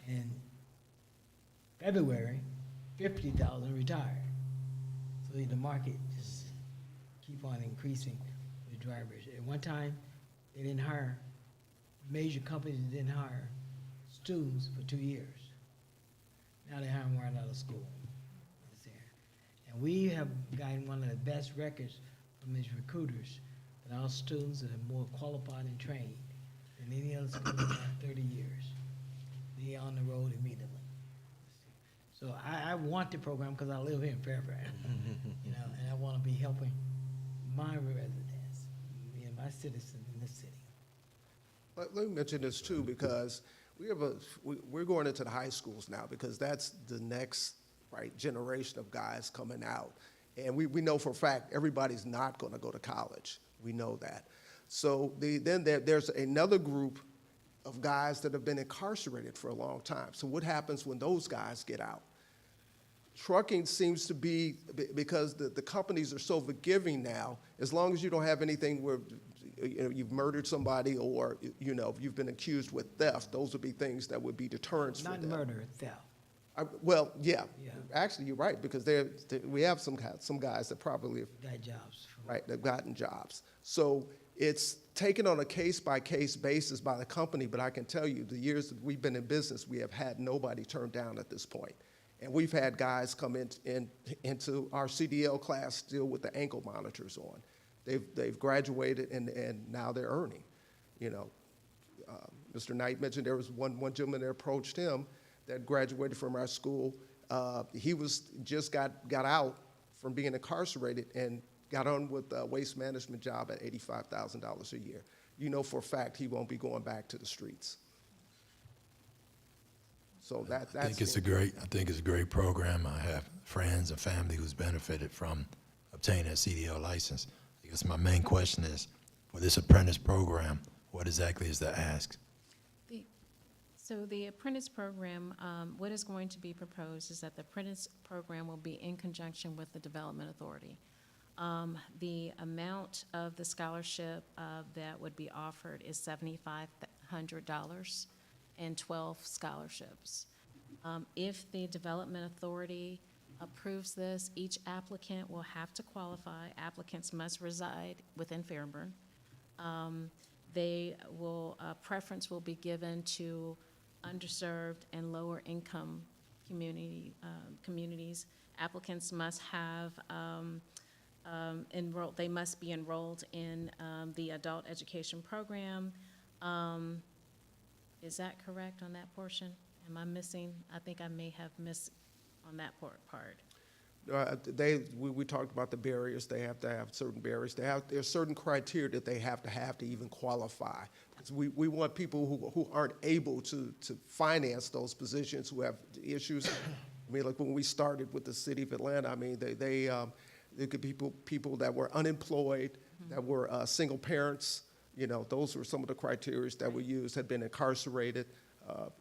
In February, 50,000 retired. So the market just keep on increasing with drivers. At one time, they didn't hire, major companies didn't hire students for 2 years. Now they hire them right out of school. It's there. And we have gotten one of the best records from these recruiters that our students are more qualified and trained than any other school in the last 30 years. They're on the road immediately. So I want the program because I live here in Fairburn, and I want to be helping my residents, my citizens in this city. Let me mention this too, because we're going into the high schools now, because that's the next generation of guys coming out. And we know for a fact everybody's not going to go to college. We know that. So then there's another group of guys that have been incarcerated for a long time. So what happens when those guys get out? Trucking seems to be, because the companies are so forgiving now, as long as you don't have anything where you've murdered somebody or you've been accused with theft, those would be things that would be deterrents for them. Not murder, theft. Yeah. Yeah. Actually, you're right, because we have some guys that probably have, Got jobs. they've gotten jobs. So it's taken on a case-by-case basis by the company, but I can tell you, the years that we've been in business, we have had nobody turned down at this point. And we've had guys come into our CDL class still with the ankle monitors on. They've graduated and now they're earning. Mr. Knight mentioned there was one gentleman that approached him that graduated from our school. He just got out from being incarcerated and got on with a waste management job at $85,000 a year. For a fact he won't be going back to the streets. So I think it's a great program. I have friends and family who's benefited from obtaining a CDL license. I guess my main question is, for this apprentice program, what exactly is the ask? So the apprentice program, what is going to be proposed is that the apprentice program will be in conjunction with the Development Authority. The amount of the scholarship that would be offered is $7,500 and 12 scholarships. If the Development Authority approves this, each applicant will have to qualify. Applicants must reside within Fairburn. Preference will be given to underserved and lower income communities. Applicants must have they must be enrolled in the adult education program. Is that correct on that portion? Am I missing? I think I may have missed on that part. We talked about the barriers. They have to have certain barriers. There's certain criteria that they have to even qualify. Because we want people who aren't able to finance those positions, who have issues. Like when we started with the city of Atlanta, there could be people that were unemployed, that were single parents. Those were some of the criteria that we used, had been incarcerated.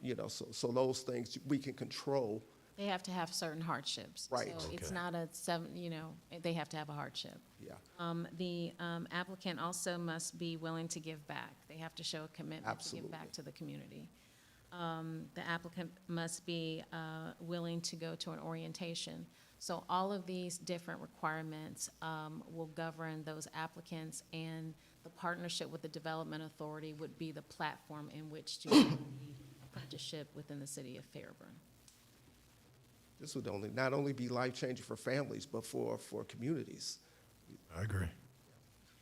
You know, so those things we can control. They have to have certain hardships. Right. So it's Okay. not a seven, you know, they have to have a hardship. Yeah, The applicant also must be willing to give back. They have to show a commitment to give back Absolutely. to the community. The applicant must be willing to go to an orientation. So all of these different requirements will govern those applicants, and the partnership with the Development Authority would be the platform in which to do the apprenticeship within the city of Fairburn. this would not only be life-changing for families, but for communities. I agree.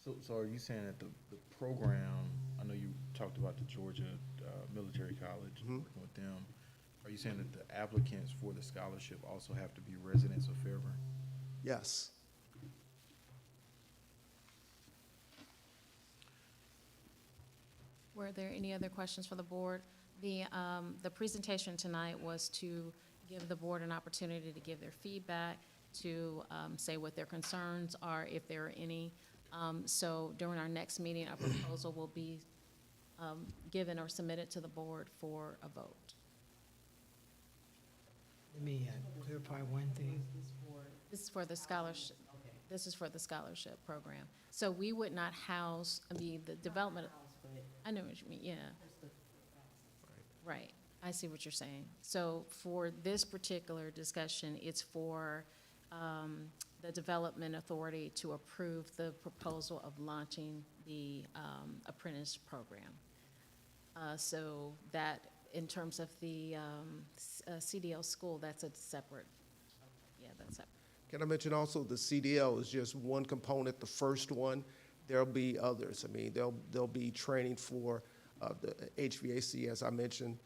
So are you saying that the program, I know you talked about the Georgia Military College, working with them. Are you saying that the applicants for the scholarship also have to be residents of Fairburn? Yes. Were there any other questions for the board? The presentation tonight was to give the board an opportunity to give their feedback, to say what their concerns are, if there are any. So during our next meeting, a proposal will be given or submitted to the board for a vote. Let me clarify one thing. This is for the scholarship. This is for the scholarship program. So we would not house, the development. I know what you mean, yeah. Right, I see what you're saying. So for this particular discussion, it's for the Development Authority to approve the proposal of launching the apprentice program. So that, in terms of the CDL school, that's a separate, that's separate. Can I mention also the CDL is just one component, the first one. There'll be others. I mean, there'll be training for the HVAC, as I mentioned,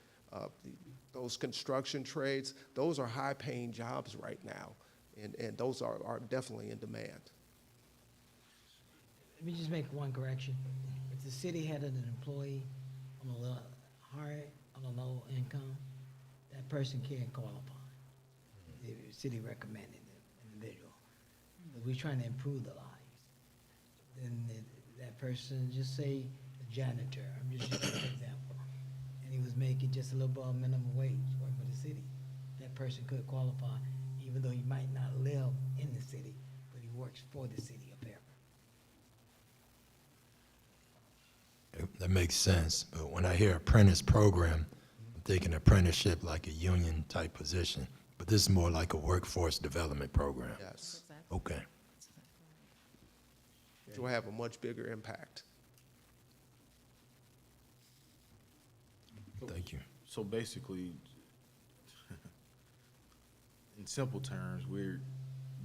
those construction trades. Those are high-paying jobs right now, and those are definitely in demand. Let me just make one correction. If the city had an employee on a low, high, on a low income, that person can't qualify. The city recommended the individual. But we're trying to improve the lives. Then that person, just say a janitor, I'm just using an example, and he was making just a little above minimum wage working for the city. That person could qualify, even though he might not live in the city, but he works for the city of Fairburn. That makes sense, but when I hear apprentice program, I'm thinking apprenticeship like a union type position, but this is more like a workforce development program. Yes, Exactly. Okay. it will have a much bigger impact. Thank you. So basically, in simple terms, we're,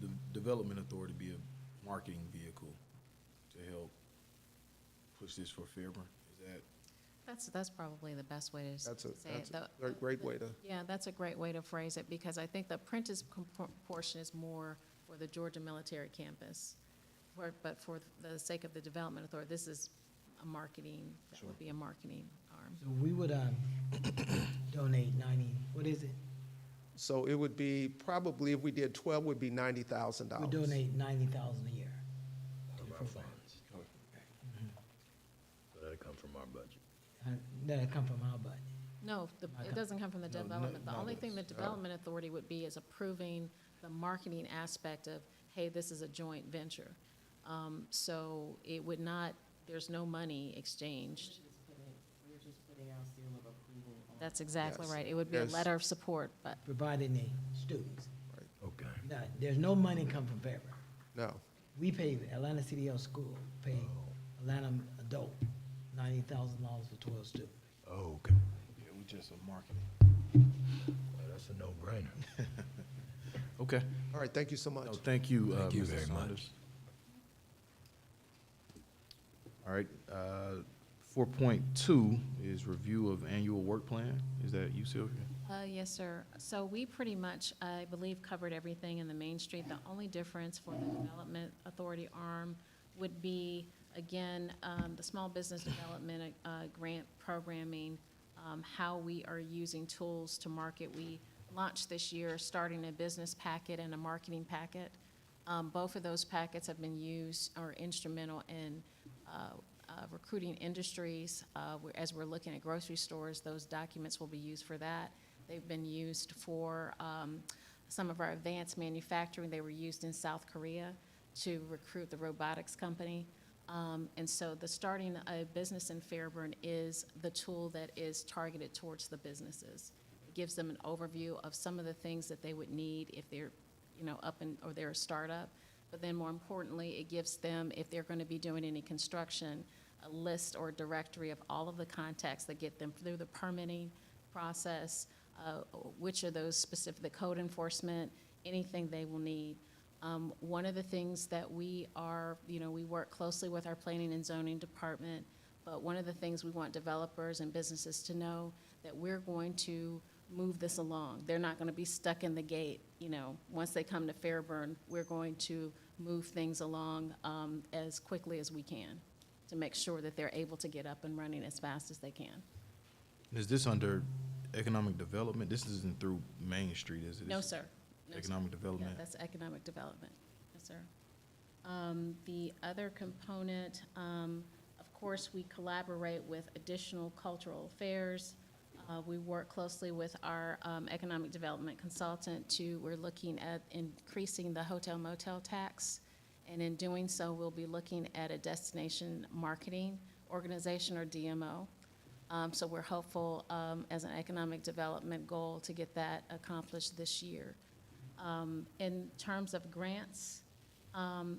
the Development Authority be a marketing vehicle to help push this for Fairburn? Is that? That's probably the best way to say it. That's a great way to. Yeah, that's a great way to phrase it, because I think the apprentice portion is more for the Georgia military campus. But for the sake of the Development Authority, this is a marketing, that would be a marketing arm. So we would donate 90, what is it? So it would be probably, if we did 12, would be $90,000. We donate 90,000 a year. to the Our program. funds. So that'll come from our budget. That'll come from our budget. No, it doesn't come from the No, development. The no, only thing the it's- Development Authority would be is approving the marketing aspect of, hey, this is a joint venture. So it would not, there's no money exchanged. That's exactly Yes. right. It would be a Yes. letter of support, but Providing the students. Okay. Now, there's no money come from Fairburn. No, We pay, Atlanta CDL School pay Atlanta adult $90,000 for 12 students. Oh, okay. Yeah, we just a marketing. Well, that's a no-brainer. Okay. all right, thank you so much. No, thank you, Thank you Mr. very much. Saunders. All right, 4.2 is review of annual work plan. Is that you, Sylvia? Yes, sir. So we pretty much, I believe, covered everything in the Main Street. The only difference for the Development Authority arm would be, again, the small business development grant programming, how we are using tools to market. We launched this year starting a business packet and a marketing packet. Both of those packets have been used or instrumental in recruiting industries. As we're looking at grocery stores, those documents will be used for that. They've been used for some of our advanced manufacturing. They were used in South Korea to recruit the robotics company. And so the starting a business in Fairburn is the tool that is targeted towards the businesses. It gives them an overview of some of the things that they would need if they're, or they're a startup. But then more importantly, it gives them, if they're going to be doing any construction, a list or a directory of all of the contacts that get them through the permitting process, which are those specific, the code enforcement, anything they will need. One of the things that we are, we work closely with our planning and zoning department, but one of the things we want developers and businesses to know that we're going to move this along. They're not going to be stuck in the gate, once they come to Fairburn. We're going to move things along as quickly as we can to make sure that they're able to get up and running as fast as they can. Is this under economic development? This isn't through Main Street, is it? No, sir. No, sir. Economic development? Yeah, that's economic development. Yes, sir. The other component, of course, we collaborate with additional cultural affairs. We work closely with our economic development consultant we're looking at increasing the hotel motel tax. And in doing so, we'll be looking at a destination marketing organization, or DMO. So we're hopeful as an economic development goal to get that accomplished this year. In terms of grants,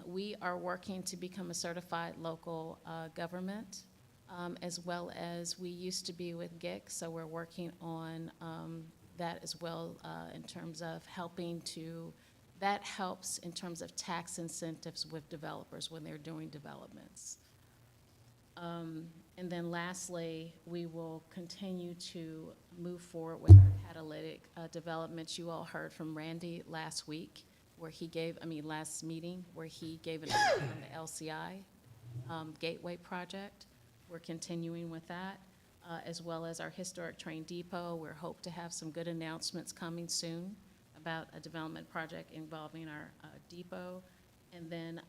we are working to become a certified local government, as well as we used to be with GIC, so we're working on that as well in terms of that helps in terms of tax incentives with developers when they're doing developments. And then lastly, we will continue to move forward with our catalytic developments. You all heard from Randy last week, last meeting, where he gave an update on the LCI Gateway project. We're continuing with that, as well as our historic train depot. We hope to have some good announcements coming soon about a development project involving our depot. And then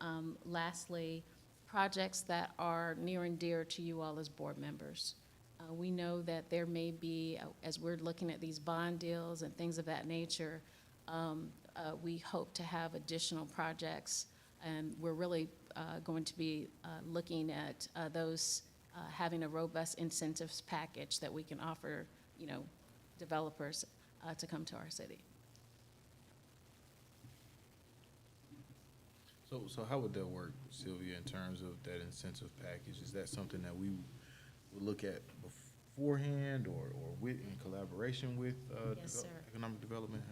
lastly, projects that are near and dear to you all as board members. We know that there may be, as we're looking at these bond deals and things of that nature, we hope to have additional projects, and we're really going to be looking at those having a robust incentives package that we can offer, developers to come to our city. So how would that work, Sylvia, in terms of that incentive package? Is that something that we would look at beforehand or in collaboration with Yes, sir. economic development?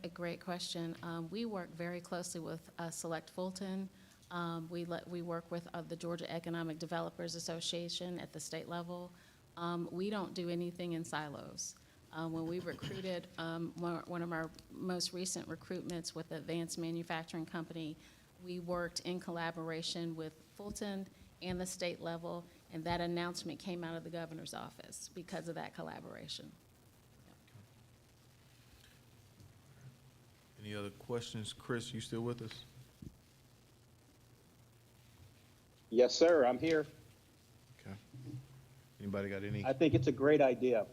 A great question. We work very closely with Select Fulton. We work with the Georgia Economic Developers Association at the state level. We don't do anything in silos. When we recruited, one of our most recent recruitments with the advanced manufacturing company, we worked in collaboration with Fulton and the state level, and that announcement came out of the governor's office because of that collaboration. Any other questions? Chris, you still with us? Yes, sir, I'm here. Okay. Anybody got any? I think it's a great idea.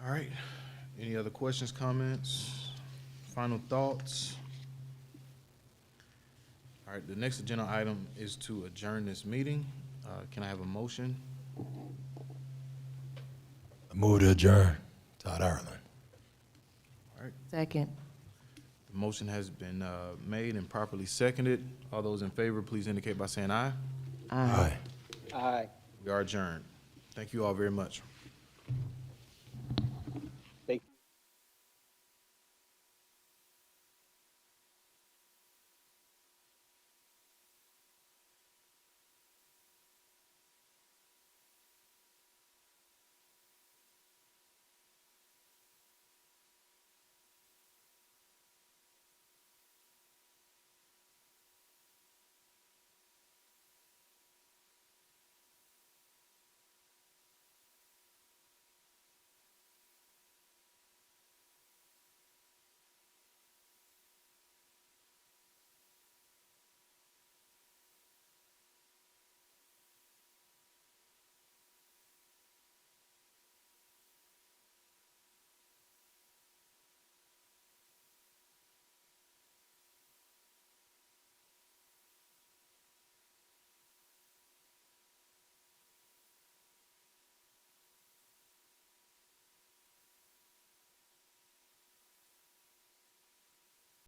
All right. Any other questions, comments, final thoughts? All right, the next agenda item is to adjourn this meeting. Can I have a motion? I move to adjourn. Todd Ireland. All right. Second. The motion has been made and properly seconded. All those in favor, please indicate by saying aye. Aye. Aye. We are adjourned. Thank you all very much.